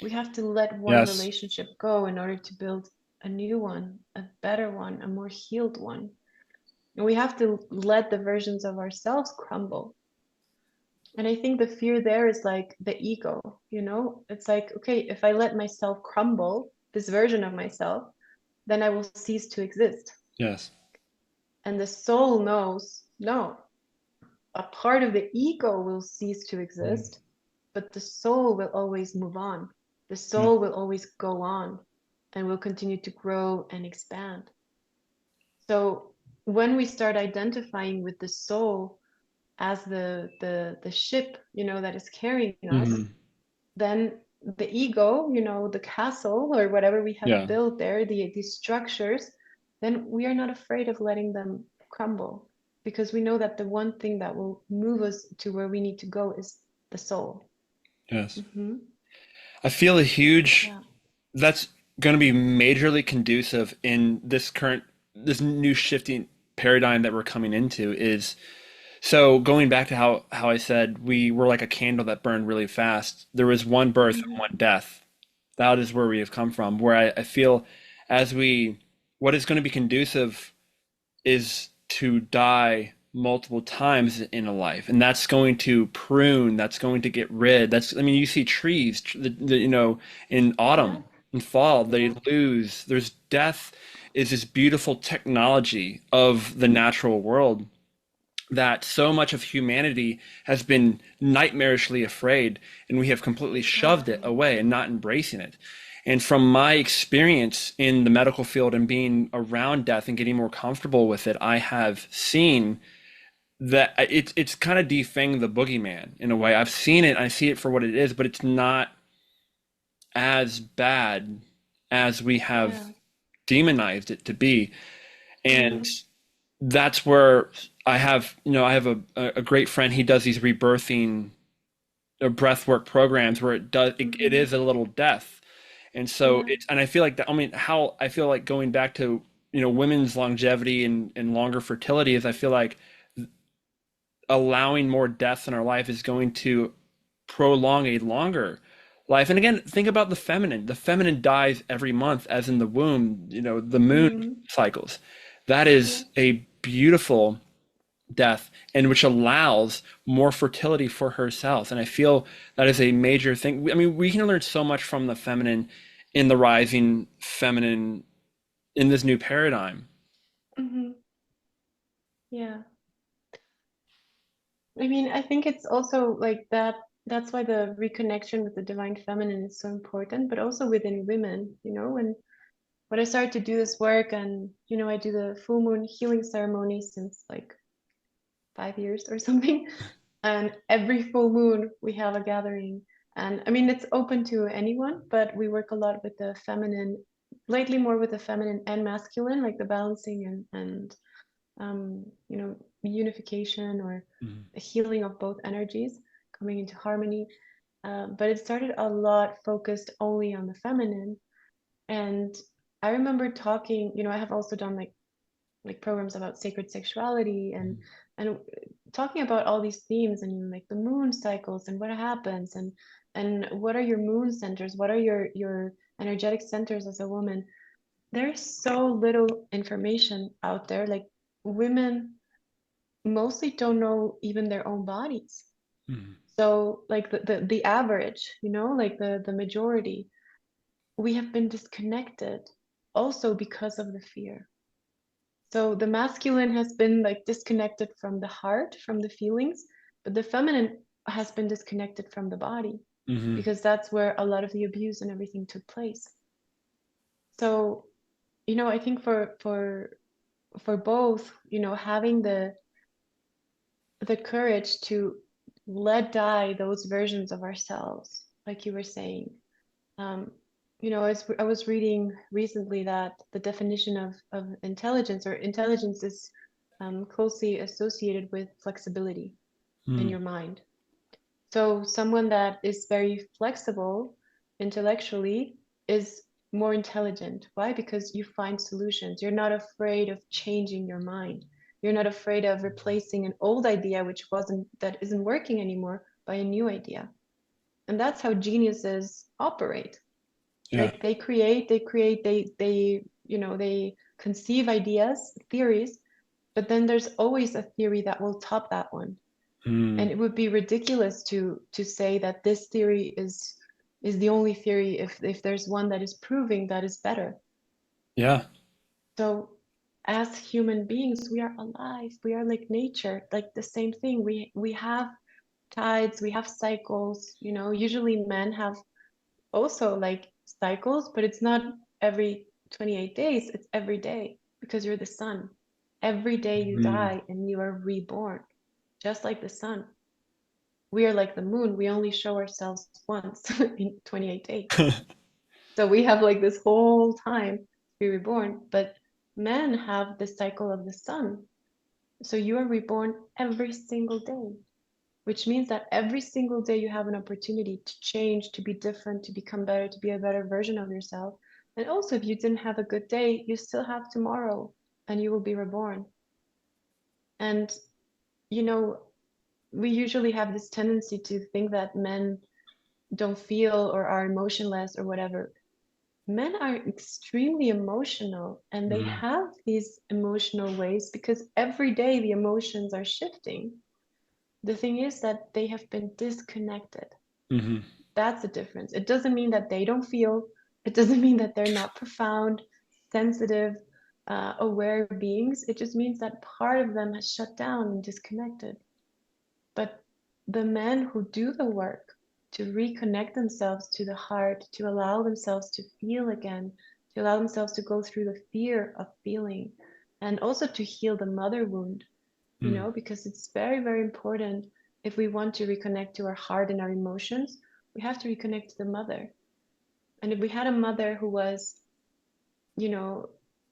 We have to let one Yes. relationship go in order to build a new one, a better one, a more healed one. And we have to let the versions of ourselves crumble. And I think the fear there is like the ego. It's like, okay, if I let myself crumble, this version of myself, then I will cease to exist. Yes. And the soul knows, no, a part of the ego will cease to Mm. exist, but the soul will always move on. The Yeah. soul will always go on and will continue to grow and expand. So when we start identifying with the soul as the ship, that is carrying us, Hmm. then the ego, the castle or whatever we have Yeah. built there, these structures, then we are not afraid of letting them crumble because we know that the one thing that will move us to where we need to go is the soul. Yes. Hmm. I feel a huge Yeah. that's going to be majorly conducive in this new shifting paradigm that we're coming into is so going back to how I said we were like a candle that burned really fast. There was one birth and Hmm. one death. That is where we have come from. Where I feel as we what is going to be conducive is to die multiple times in a life, and that's going to prune, that's going to get rid. That's, I mean, you see trees, in Yeah. autumn and fall, they Yeah. lose. There's death is this beautiful technology of the natural world that so much of humanity has been nightmarishly afraid, and we have completely shoved it Exactly. away and not embracing it. And from my experience in the medical field and being around death and getting more comfortable with it, I have seen that it's kind of defanged the boogeyman in a way. I've seen it, I see it for what it is, but it's not as bad as we have Yeah. demonized it to be. And Hmm. that's where I have a great friend. He does these rebirthing breathwork programs where it Hmm. is a little death, and so Yeah. and I feel like that. I mean, how I feel like going back to women's longevity and longer fertility is I feel like allowing more deaths in our life is going to prolong a longer life. And again, think about the feminine. The feminine dies every month, as in the womb. The moon Hmm. cycles. That Yeah. is a beautiful death, and which allows more fertility for herself. And I feel that is a major thing. I mean, we can learn so much from the feminine in the rising feminine in this new paradigm. Hmm. Yeah. I mean, I think it's also like that. That's why the reconnection with the divine feminine is so important, but also within women, when I started to do this work and, I do the full moon healing ceremony since like 5 years or something. And every full moon we have a gathering. And I mean, it's open to anyone, but we work a lot with the feminine, lately more with the feminine and masculine, like the balancing and unification or Mhm. a healing of both energies coming into harmony. But it started a lot focused only on the feminine. And I remember talking, I have also done like programs about sacred sexuality and talking about all these themes and like the moon cycles and what happens and what are your moon centers, what are your energetic centers as a woman. There's so little information out there. Like women mostly don't know even their own bodies. Mm. So like the average, like the majority, we have been disconnected also because of the fear. So the masculine has been like disconnected from the heart, from the feelings, but the feminine has been disconnected from the body Hmm. because that's where a lot of the abuse and everything took place. So, I think for both, having the courage to let die those versions of ourselves, like you were saying. Um, I was reading recently that the definition of intelligence or intelligence is closely associated with flexibility in Mm. your mind. So someone that is very flexible intellectually is more intelligent. Why? Because you find solutions. You're not afraid of changing your mind. You're not afraid of replacing an old idea that isn't working anymore by a new idea. And that's how geniuses operate. Yeah. Like they conceive ideas, theories, but then there's always a theory that will top that one. Mm. And it would be ridiculous to say that this theory is the only theory if there's one that is proving that is better. Yeah. So as human beings, we are alive. We are like nature, like the same thing. We have tides, we have cycles. Usually men have also like cycles, but it's not every 28 days, it's every day because you're the sun. Every day you Mm. die and you are reborn, just like the sun. We are like the moon. We only show ourselves once in 28 days. So we have like this whole time to be reborn. But men have the cycle of the sun. So you are reborn every single day, which means that every single day you have an opportunity to change, to be different, to become better, to be a better version of yourself. And also, if you didn't have a good day, you still have tomorrow and you will be reborn. And, you know, we usually have this tendency to think that men don't feel or are emotionless or whatever. Men are extremely emotional and they Mm. have these emotional ways because every day the emotions are shifting. The thing is that they have been disconnected. Hmm. That's the difference. It doesn't mean that they don't feel, it doesn't mean that they're not profound, sensitive, aware beings. It just means that part of them has shut down and disconnected. But the men who do the work to reconnect themselves to the heart, to allow themselves to feel again, to allow themselves to go through the fear of feeling, and also to heal the mother wound, Mm. because it's very, very important if we want to reconnect to our heart and our emotions, we have to reconnect to the mother. And if we had a mother who was, you know,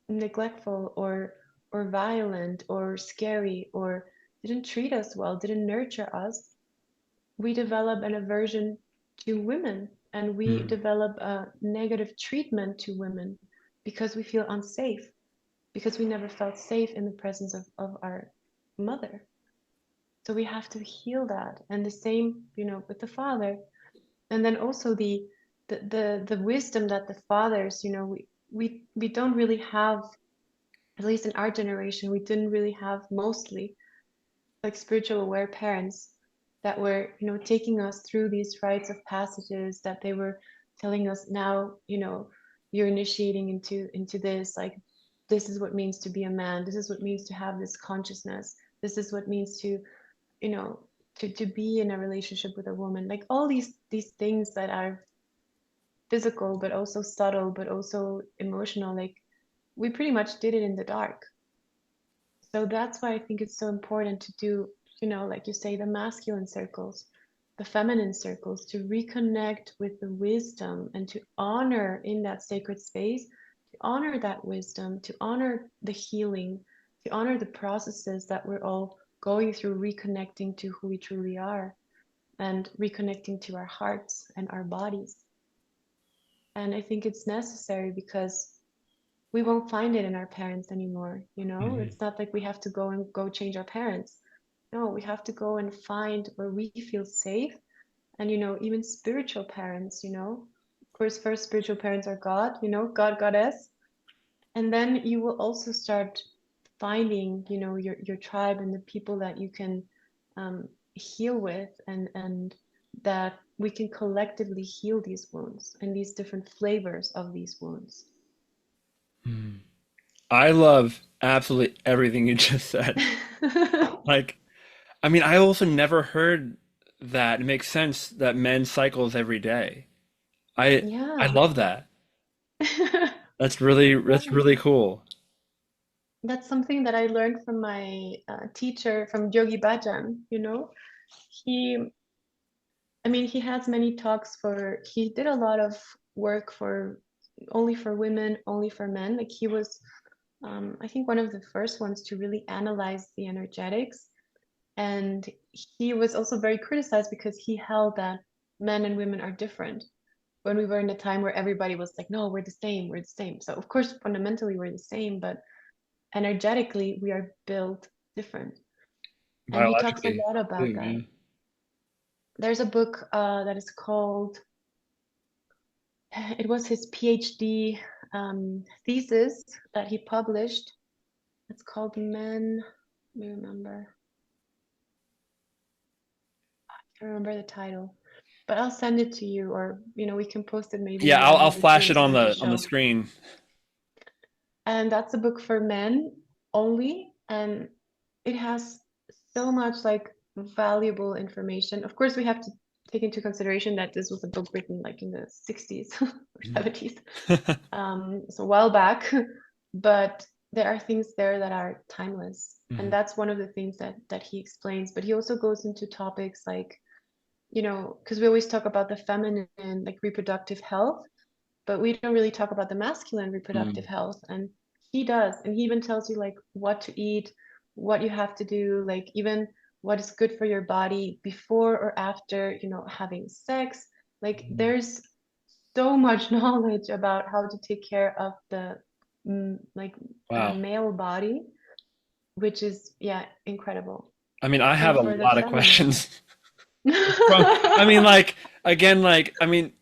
neglectful or violent or scary or didn't treat us well, didn't nurture us, we develop an aversion to women and we Mm. develop a negative treatment to women because we feel unsafe, because we never felt safe in the presence of our mother. So we have to heal that. And the same, with the father. And then also the wisdom that the fathers, we don't really have, at least in our generation, we didn't really have mostly like spiritual aware parents that were taking us through these rites of passages, that they were telling us, now you're initiating into this, like this is what it means to be a man, this is what it means to have this consciousness, this is what it means to you know to be in a relationship with a woman, like all these things that are physical but also subtle but also emotional, like we pretty much did it in the dark. So that's why I think it's so important to do, like you say, the masculine circles, the feminine circles, to reconnect with the wisdom and to honor in that sacred space, to honor that wisdom, to honor the healing, to honor the processes that we're all going through, reconnecting to who we truly are and reconnecting to our hearts and our bodies. And I think it's necessary because we won't find it in our parents anymore. Hmm. It's not like we have to go change our parents. No, we have to go and find where we feel safe. And even spiritual parents, of course, first spiritual parents are God, God, goddess. And then you will also start finding, your tribe and the people that you can heal with, and that we can collectively heal these wounds and these different flavors of these wounds. Hmm. I love absolutely everything you just said. Like, I mean, I also never heard that. It makes sense that men cycles every day. I Yeah. love that. Yeah. That's really cool. That's something that I learned from my teacher, from Yogi Bajan, you know. He, I mean, he has many talks he did a lot of work for only for women, only for men. Like he was, I think, one of the first ones to really analyze the energetics. And he was also very criticized because he held that men and women are different. When we were in a time where everybody was like, no, we're the same, we're the same. So, of course, fundamentally, we're the same, but energetically, we are built different. And he talks a Biologically, lot about too, that. yeah. There's a book that is called, it was his PhD thesis that he published. It's called Men, let me remember. I remember the title, but I'll send it to you, or we can post it maybe Yeah, I'll when the flash stream it is going to on the show. screen. And that's a book for men only, and it has so much like valuable information. Of course, we have to take into consideration that this was a book written like in the 60s or 70s, so a while back. But there are things there that are timeless, and Mhm. that's one of the things that he explains. But he also goes into topics like, because we always talk about the feminine, like reproductive health, but we don't really talk about the masculine reproductive Mm. health. And he does. And he even tells you like what to eat, what you have to do, like even what is good for your body before or after, having sex. Like there's so much knowledge about how to take care of the like Wow. male body, which is, yeah, incredible. I mean, I have And a for the lot of feminine. questions from, I mean, like, again, like, I mean,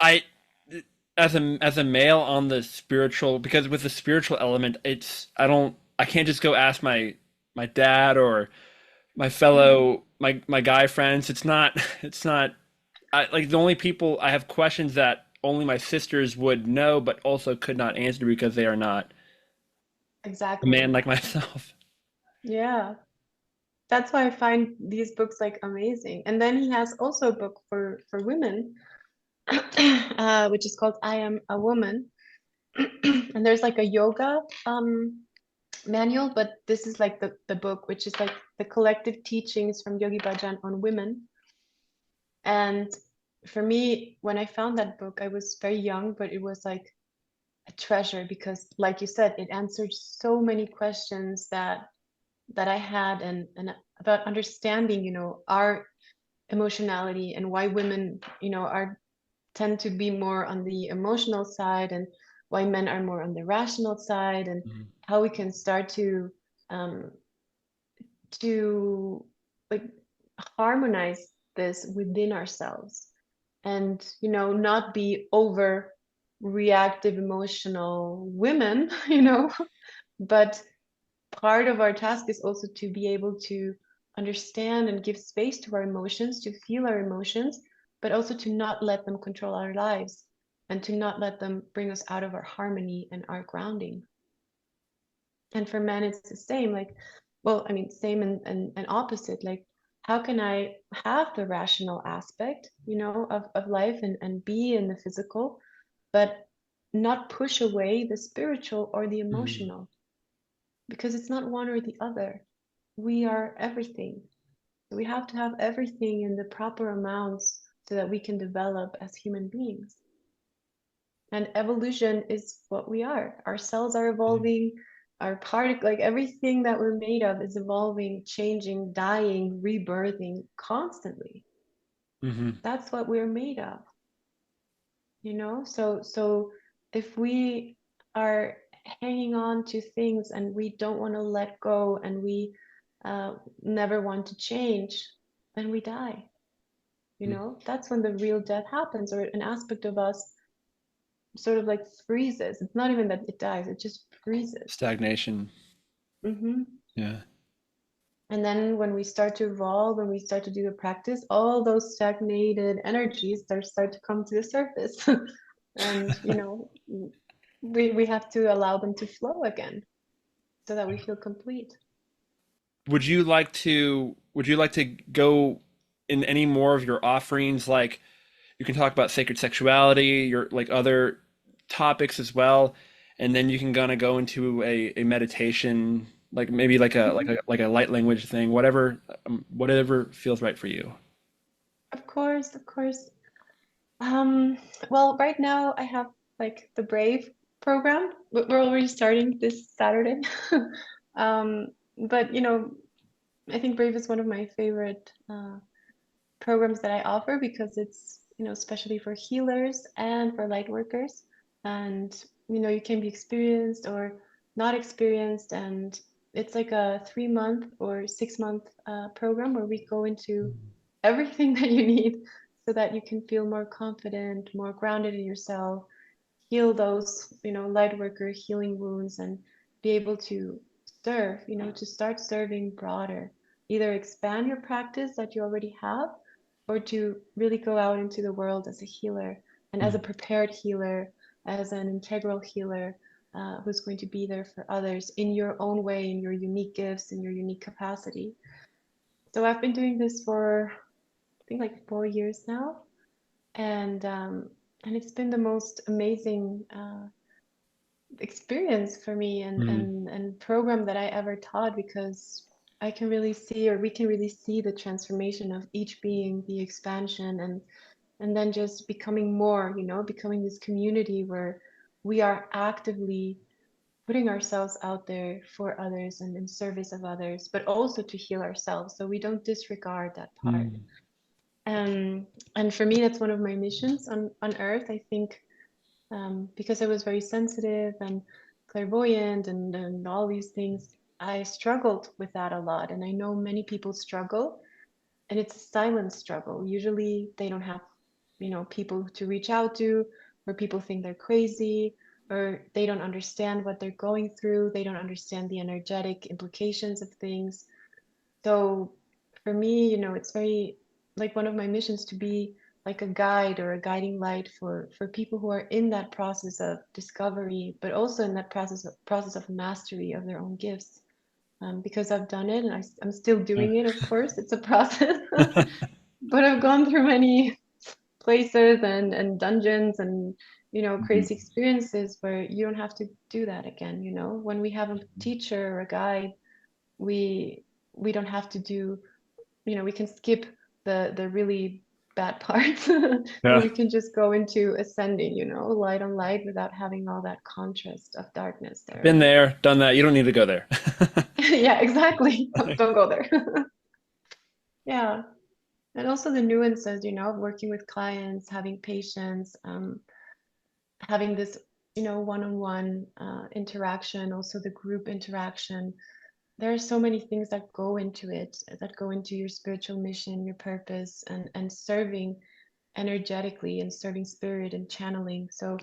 I, as a male on the spiritual, because with the spiritual element, I can't just go ask my dad or my guy friends. It's not like the only people I have questions that only my sisters would know, but also could not answer because they are not a man Exactly. like myself. Yeah. That's why I find these books like amazing. And then he has also a book for women, which is called I Am a Woman. And there's like a yoga manual, but this is like the book, which is like the collective teachings from Yogi Bhajan on women. And for me, when I found that book, I was very young, but it was like a treasure because, like you said, it answered so many questions that I had, and about understanding, our emotionality and why women, are tend to be more on the emotional side, and why men are more on the rational side, and Mhm. how we can start um, to like harmonize this within ourselves, and not be over reactive emotional women, but part of our task is also to be able to understand and give space to our emotions, to feel our emotions, but also to not let them control our lives, and to not let them bring us out of our harmony and our grounding. And for men, it's the same. Like, well, I mean, same and opposite. Like, how can I have the rational aspect, of life, and be in the physical, but not push away the spiritual or the Mhm. emotional? Because it's not one or the other. We are everything. We have to have everything in the proper amounts so that we can develop as human beings. And evolution is what we are. Our cells are evolving, our like everything that we're made of is evolving, changing, dying, rebirthing constantly. Mhm. That's what we're made of, So if we are hanging on to things and we don't want to let go, and we uh, never want to change, then we die. Mhm. That's when the real death happens, or an aspect of us sort of like freezes. It's not even that it dies, it just freezes. Stagnation. Hmm. Yeah. And then when we start to evolve, when we start to do the practice, all those stagnated energies they start to come to the surface. And we have to allow them to flow again so that we feel complete. Would you like to go in any more of your offerings? Like you can talk about sacred sexuality, your like other topics as well, and then you can kind of go into a meditation, like maybe like a like Mhm. a like a light language thing, whatever feels right for you. Of course, of course. Um, well, right now I have like the Brave program. We're already starting this Saturday. Um, but I think Brave is one of my favorite programs that I offer because it's, especially for healers and for light workers. And, you can be experienced or not experienced. And it's like a 3 month or 6 month program where we go into everything that you need so that you can feel more confident, more grounded in yourself, heal those, light worker healing wounds and be able to serve, to start serving broader, either expand your practice that you already have or to really go out into the world as a healer and as a Mm. prepared healer, as an integral healer who's going to be there for others in your own way, in your unique gifts, in your unique capacity. So I've been doing this for, I think, like 4 years now, and um, and it's been the most amazing experience for me and Mm. and and program that I ever taught because I can really see, or we can really see, the transformation of each being, the expansion, and then just becoming more, becoming this community where we are actively putting ourselves out there for others and in service of others, but also to heal ourselves. So we don't disregard that part. Mm. Um, and for me, that's one of my missions on Earth. I think because I was very sensitive and clairvoyant and all these things, I struggled with that a lot. And I know many people struggle, and it's a silent struggle. Usually they don't have, people to reach out to, or people think they're crazy, or they don't understand what they're going through. They don't understand the energetic implications of things. So for me, it's very like one of my missions to be like a guide or a guiding light for people who are in that process of discovery, but also in that process of mastery of their own gifts. Because I've done it and I'm still Yeah. doing it, of course. It's a process, but I've gone through many places and dungeons and Mhm. crazy experiences where you don't have to do that again. When we have a teacher or a guide, we we don't have to do, we can skip the really bad parts and Yeah. we can just go into ascending, light on light without having all that contrast of darkness there. Been there, done that. You don't need to go there. Yeah, exactly. Don't go there. Yeah. And also the nuances, of working with clients, having patience, having this, one-on-one interaction, also the group interaction. There are so many things that go into it, that go into your spiritual mission, your purpose, and serving energetically and serving spirit and channeling. So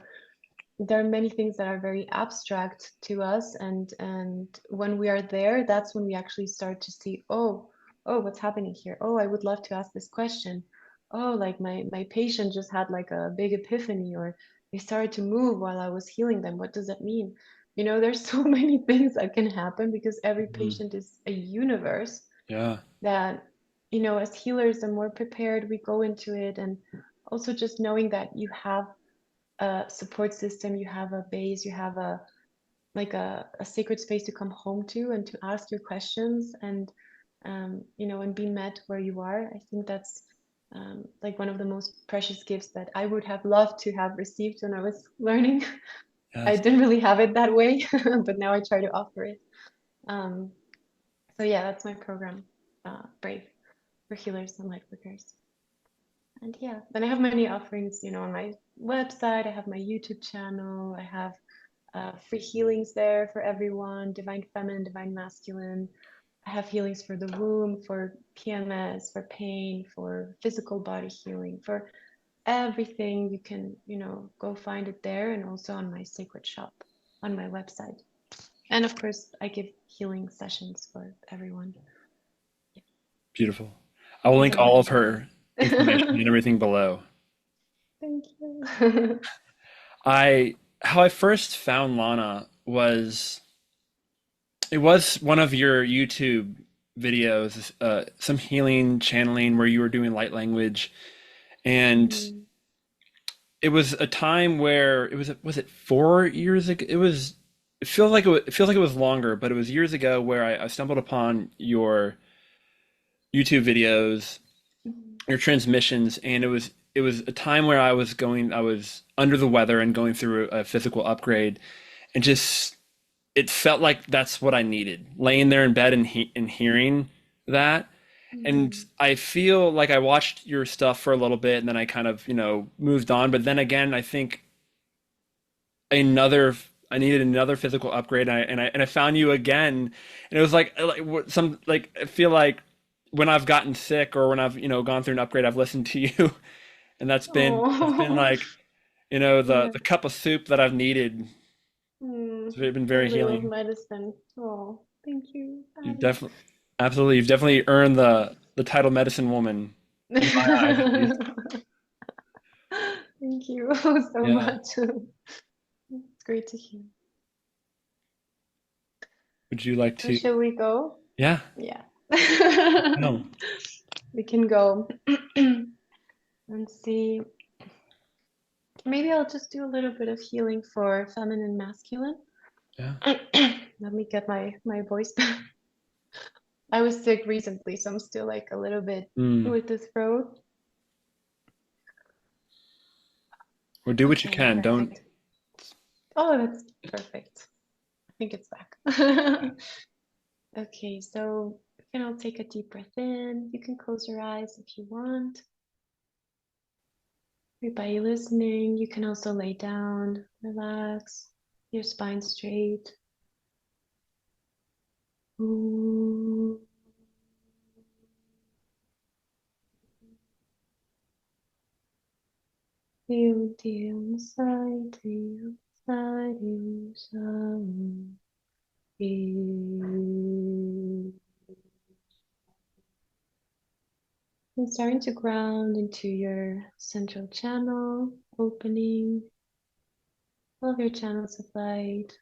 there are many things that are very abstract to us, and when we are there, that's when we actually start to see, oh, what's happening here? Oh, I would love to ask this question. Oh, like my patient just had like a big epiphany, or they started to move while I was healing them. What does that mean? There's so many things that can happen because every Mhm. patient is a universe Yeah. that, as healers, the more prepared we go into it, and also just knowing that you have a support system, you have a base, you have a sacred space to come home to and to ask your questions, and be met where you are. I think that's like one of the most precious gifts that I would have loved to have received when I was learning. I Yes. didn't really have it that way, but now I try to offer it. Um, so yeah, that's my program, Brave, for healers and light workers. And yeah, then I have many offerings, on my website. I have my YouTube channel. I have free healings there for everyone, divine feminine, divine masculine. I have healings for the womb, for PMS, for pain, for physical body healing, for everything. You can, go find it there, and also on my sacred shop on my website. And of course, I give healing sessions for everyone. Beautiful. I will link all of Yes. her information and everything below. Thank you. I how I first found Lana was it was one of your YouTube videos, some healing channeling where you were doing light language, and Mhm. it was a time where was it 4 years ago? It feels like it was longer, but it was years ago where I stumbled upon your YouTube videos, Mhm. your transmissions, and it was a time where I was under the weather and going through a physical upgrade, and just it felt like that's what I needed, laying there in bed and hearing that. And Mhm. I feel like I watched your stuff for a little bit, and then I kind of moved on. But then again, I think another I needed another physical upgrade, and I found you again, and it was like I feel like when I've gotten sick or when I've gone through an upgrade, I've listened to you, and that's been Oh, like yeah. the cup of soup that I've needed. Mm. It's been A very little healing. medicine. Oh, thank you, You've Addie. definitely Absolutely, you've definitely earned the title medicine woman in my eyes at least. Thank you so Yeah. much. It's great to hear. Would you like So to? shall we go? Yeah. Yeah. No. We can go and see. Maybe I'll just do a little bit of healing for feminine, masculine. Yeah. Let me get my voice back. I was sick recently, so I'm still like a little bit Mm. with the throat. Or do what you Okay, can. Don't. perfect. Oh, that's perfect. I think it's back. Okay, so you can all take a deep breath in. You can close your eyes if you want. Everybody listening, you can also lay down, relax, your spine straight. Ooh. Deal, deal, side, deal, side, deal, side. Deal. And starting to ground into your central channel, opening all of your channels of light,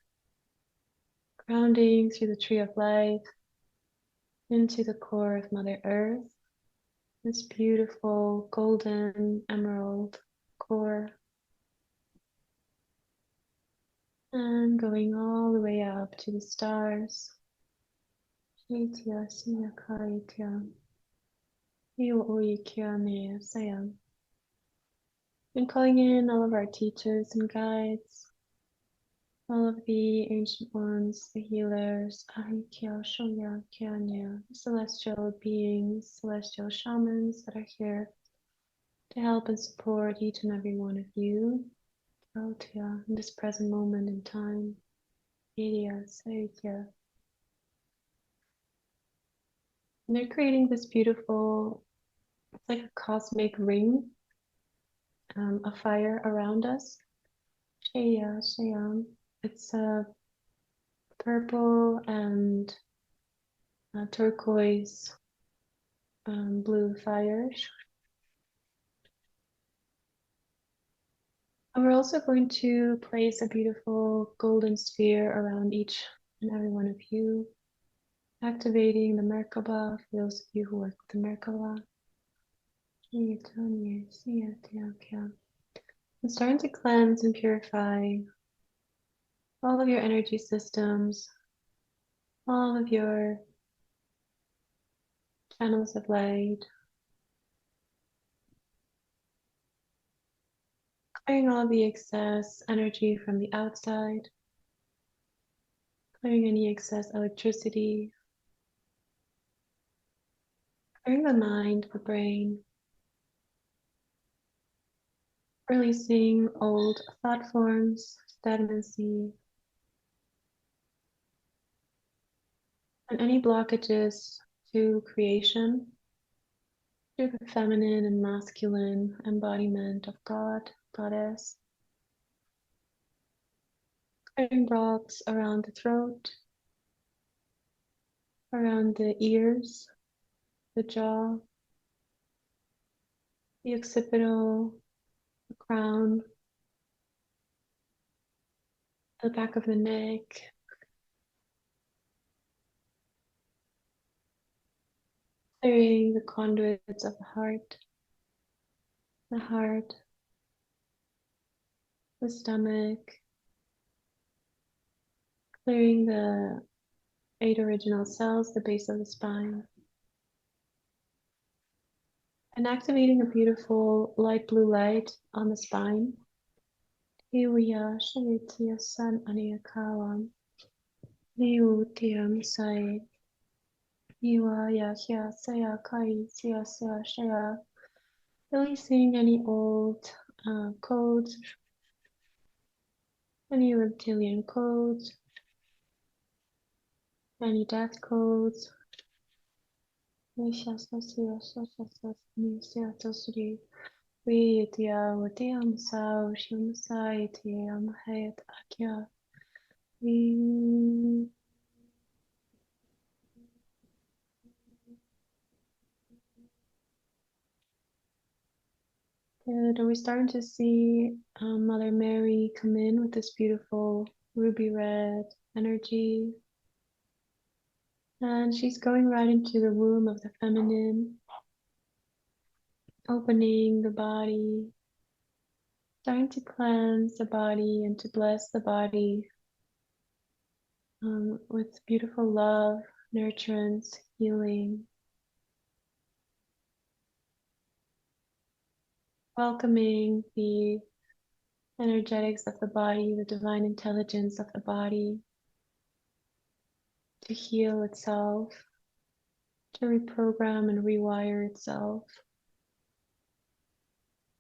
grounding through the tree of life into the core of Mother Earth, this beautiful golden emerald core, and going all the way up to the stars. Shitya, Siya, Kaitya, Iyo, Oikya, Neya, Sayam. And calling in all of our teachers and guides, all of the ancient ones, the healers, Ahikya, Shonya, Kyanya, celestial beings, celestial shamans that are here to help and support each and every one of you out here in this present moment in time. Vidya, Saitya. And they're creating this beautiful, it's like a cosmic ring of fire around us. Shaya, Shayam. It's a purple and turquoise blue fire. And we're also going to place a beautiful golden sphere around each and every one of you, activating the Merkaba for those of you who work with the Merkaba. I'm starting to cleanse and purify all of your energy systems, all of your channels of light, clearing all of the excess energy from the outside, clearing any excess electricity, clearing the mind, the brain, releasing old thought forms, stagnancy, and any blockages to creation through the feminine and masculine embodiment of God, Goddess. Clearing rocks around the throat, around the ears, the jaw, the occipital, the crown, the back of the neck, clearing the conduits of the heart, the stomach, clearing the 8 original cells, the base of the spine, and activating a beautiful light blue light on the spine. Hiuya Shaitia San Aniakalam, Liu Tiam Sai, Iwa Yahya Saya Kai Sia Sia Shaya, releasing any old codes, any reptilian codes, any death codes. Good. And we're starting to see Mother Mary come in with this beautiful ruby red energy. And she's going right into the womb of the feminine, opening the body, starting to cleanse the body and to bless the body with beautiful love, nurturance, healing, welcoming the energetics of the body, the divine intelligence of the body to heal itself, to reprogram and rewire itself,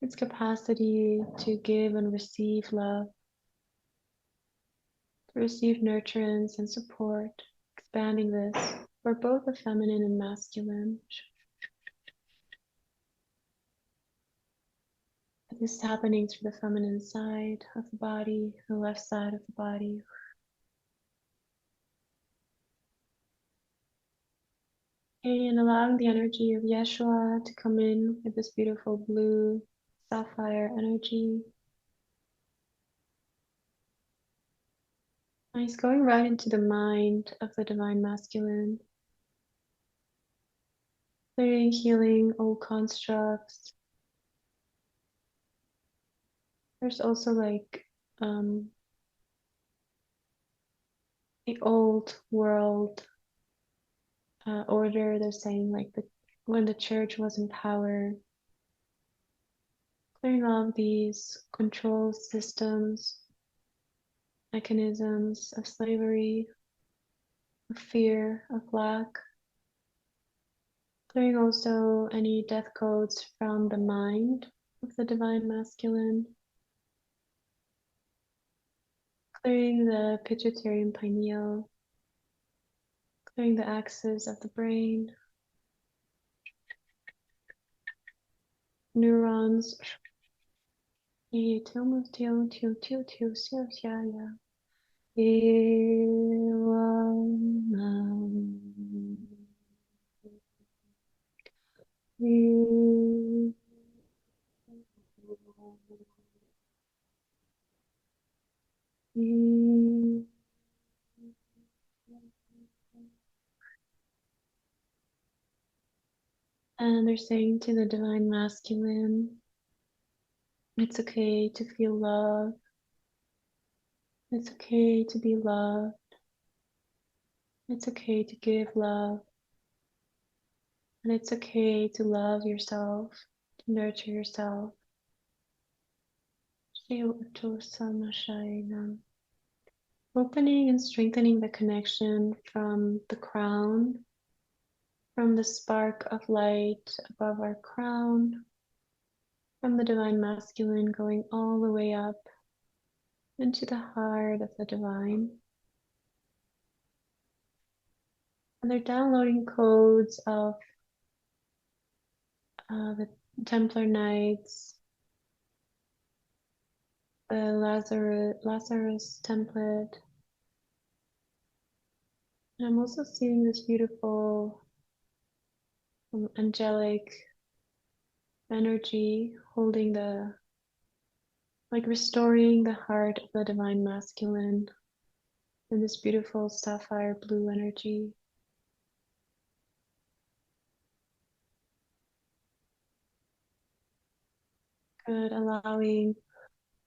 its capacity to give and receive love, to receive nurturance and support, expanding this for both the feminine and masculine. This is happening through the feminine side of the body, the left side of the body. And allowing the energy of Yeshua to come in with this beautiful blue sapphire energy. And he's going right into the mind of the divine masculine, clearing, healing old constructs. There's also like the old world order. They're saying like when the church was in power, clearing all of these control systems, mechanisms of slavery, of fear, of lack. Clearing also any death codes from the mind of the divine masculine. Clearing the pituitary and pineal. Clearing the axis of the brain. Neurons. And they're saying to the divine masculine, it's okay to feel love. It's okay to be loved. It's okay to give love. And it's okay to love yourself, to nurture yourself. Opening and strengthening the connection from the crown, from the spark of light above our crown, from the divine masculine going all the way up into the heart of the divine. And they're downloading codes of the Templar Knights, the Lazarus template. And I'm also seeing this beautiful angelic energy, holding like restoring the heart of the divine masculine in this beautiful sapphire blue energy. Good, allowing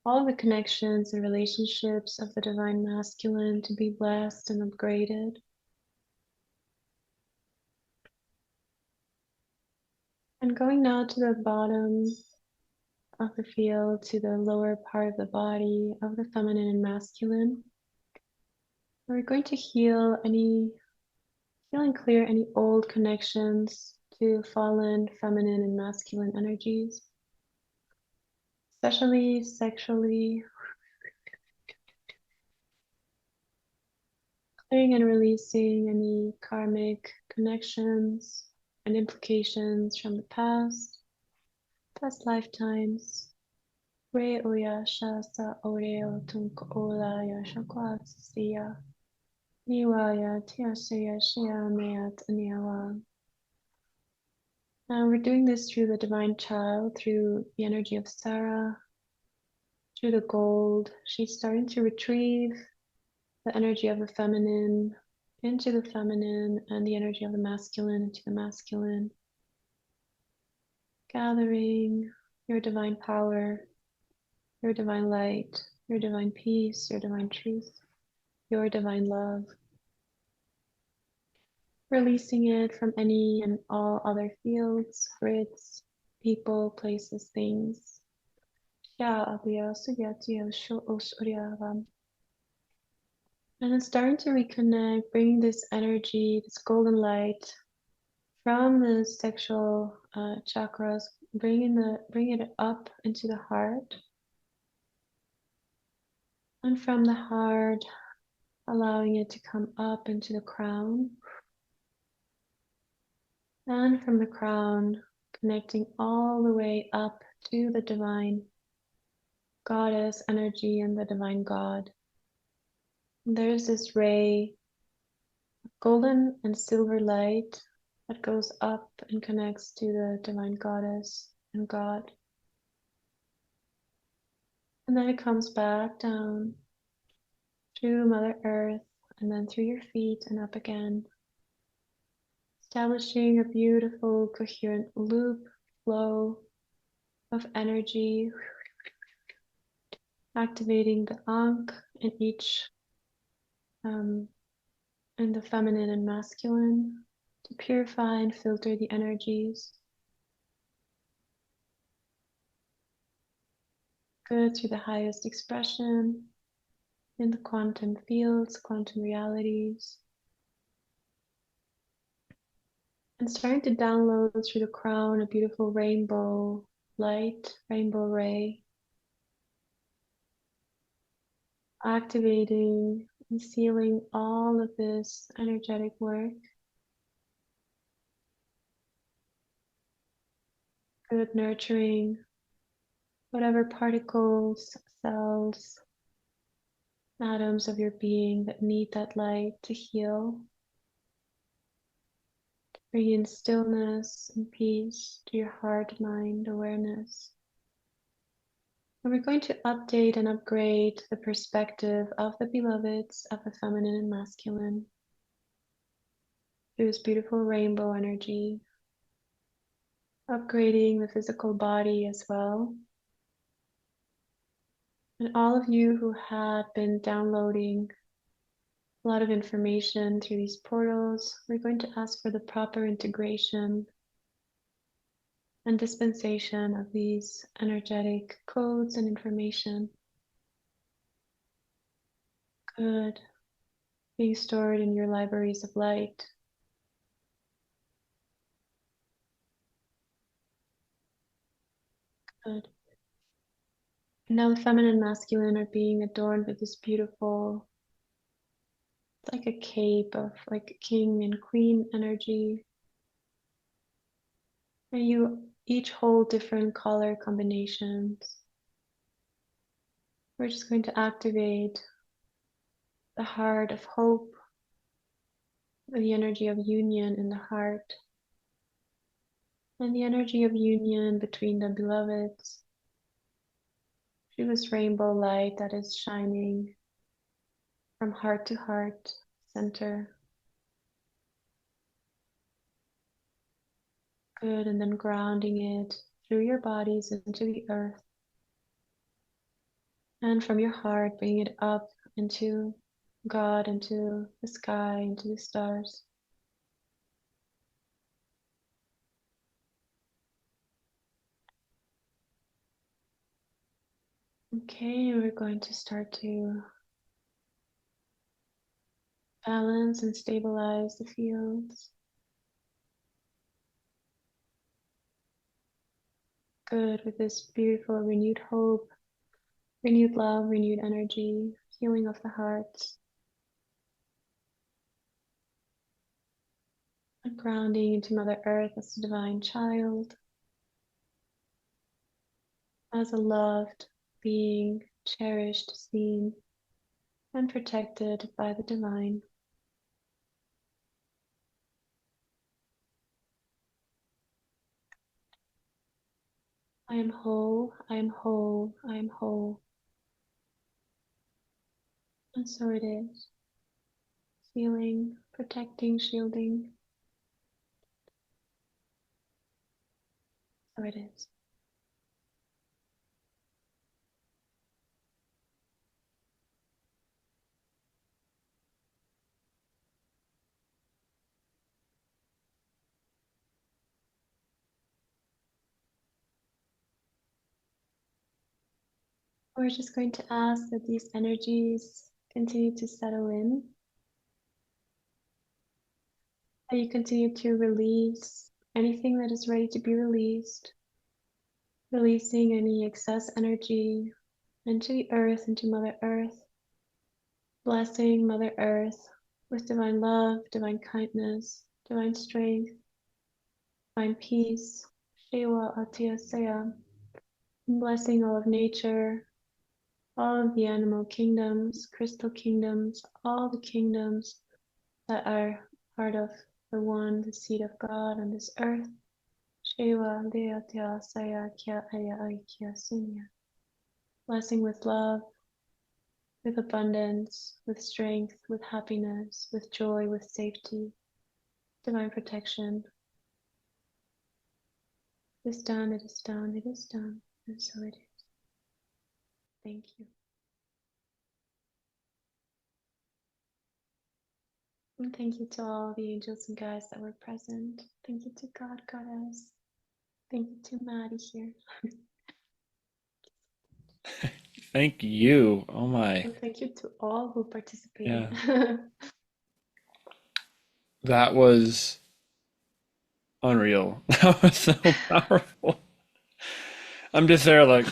all the connections and relationships of the divine masculine to be blessed and upgraded. And going now to the bottom of the field, to the lower part of the body of the feminine and masculine. We're going to heal and clear any old connections to fallen feminine and masculine energies, especially sexually, clearing and releasing any karmic connections and implications from the past lifetimes. Re oya shasa oreo tunko ola ya shakwa siya. Niwaya tiasaya shia meat aniawa. Now we're doing this through the divine child, through the energy of Sarah, through the gold. She's starting to retrieve the energy of the feminine into the feminine and the energy of the masculine into the masculine. Gathering your divine power, your divine light, your divine peace, your divine truth, your divine love. Releasing it from any and all other fields, grids, people, places, things. And then starting to reconnect, bringing this energy, this golden light from the sexual chakras, bringing it up into the heart, and from the heart, allowing it to come up into the crown, and from the crown, connecting all the way up to the divine goddess energy and the divine God. And there's this ray of golden and silver light that goes up and connects to the divine goddess and God. And then it comes back down through Mother Earth and then through your feet and up again, establishing a beautiful coherent loop flow of energy, activating the Ankh in each in the feminine and masculine to purify and filter the energies. Good through the highest expression in the quantum fields, quantum realities. And starting to download through the crown a beautiful rainbow light, rainbow ray, activating and sealing all of this energetic work. Good, nurturing whatever particles, cells, atoms of your being that need that light to heal. Bring in stillness and peace to your heart, mind, awareness. And we're going to update and upgrade the perspective of the beloveds of the feminine and masculine through this beautiful rainbow energy, upgrading the physical body as well. And all of you who had been downloading a lot of information through these portals, we're going to ask for the proper integration and dispensation of these energetic codes and information. Good. Being stored in your libraries of light. Good. And now the feminine and masculine are being adorned with this beautiful, it's like a cape of like king and queen energy. And you each hold different color combinations. We're just going to activate the heart of hope, the energy of union in the heart. and the energy of union between the beloveds. Feel this rainbow light that is shining from heart to heart, center. Good, and then grounding it through your bodies into the earth. And from your heart, bringing it up into God, into the sky, into the stars. Okay, we're going to start to balance and stabilize the fields. Good, with this beautiful renewed hope, renewed love, renewed energy, healing of the heart, and grounding into Mother Earth as a divine child, as a loved being, cherished, seen, and protected by the divine. I am whole, I am whole, I am whole. And so it is. Healing, protecting, shielding. So it is. We're just going to ask that these energies continue to settle in, that you continue to release anything that is ready to be released, releasing any excess energy into the earth, into Mother Earth, blessing Mother Earth with divine love, divine kindness, divine strength, divine peace, Shewa Atya Saya, blessing all of nature, all of the animal kingdoms, crystal kingdoms, all the kingdoms that are part of the one, the seed of God on this earth. Shewa Leatya Saya Kya Aya Aikya Sinya. Blessing with love, with abundance, with strength, with happiness, with joy, with safety, divine protection. It is done, it is done, it is done, and so it is. Thank you. And thank you to all the angels and guides that were present. Thank you to God, Goddess. Thank you to Maddie here. Thank you. Oh my. And thank you to all who participated. Yeah. That was unreal. That was so powerful. I'm just there like,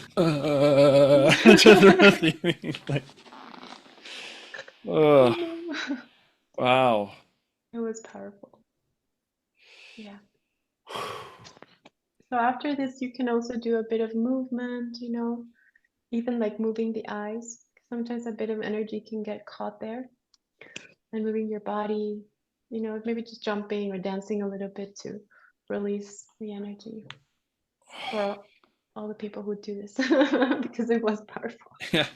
just receiving, like, I oh, know. wow. It was powerful. Yeah. So after this, you can also do a bit of movement, even like moving the eyes. Sometimes a bit of energy can get caught there, and moving your body, maybe just jumping or dancing a little bit to release the energy for all the people who do this because it was powerful. Yeah,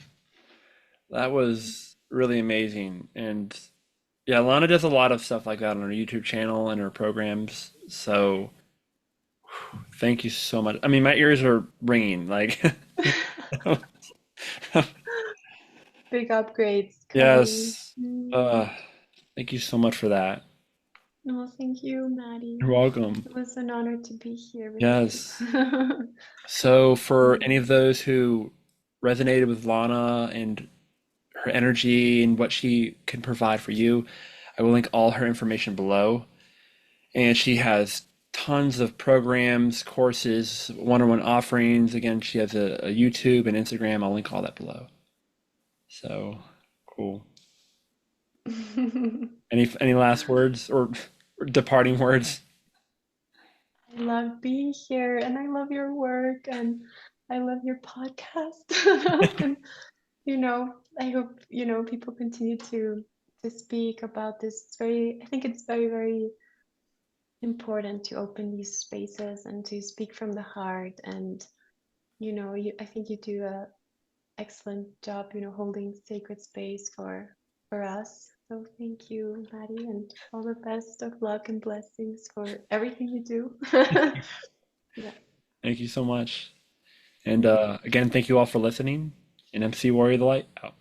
that was really amazing. And yeah, Lana does a lot of stuff like that on her YouTube channel and her programs. So thank you so much. I mean, my ears are ringing. Like, Big upgrades coming. yes. Uh, Thank you so much for that. No, thank you, Maddie. You're welcome. It was an honor to be here with Yes. you. So, for Yeah. any of those who resonated with Lana and her energy and what she can provide for you, I will link all her information below. And she has tons of programs, courses, one-on-one offerings. Again, she has a YouTube and Instagram. I'll link all that below. So cool. Any last words or departing words? I love being here and I love your work and I love your podcast. And I hope, people continue to speak about this. I think it's very, very important to open these spaces and to speak from the heart. And I think you do a excellent job, holding sacred space for us. So thank you, Maddie, and all the best of luck and blessings for everything you do. Yeah. Thank you so much. And again, thank you all for listening. And MC Warrior the Light out.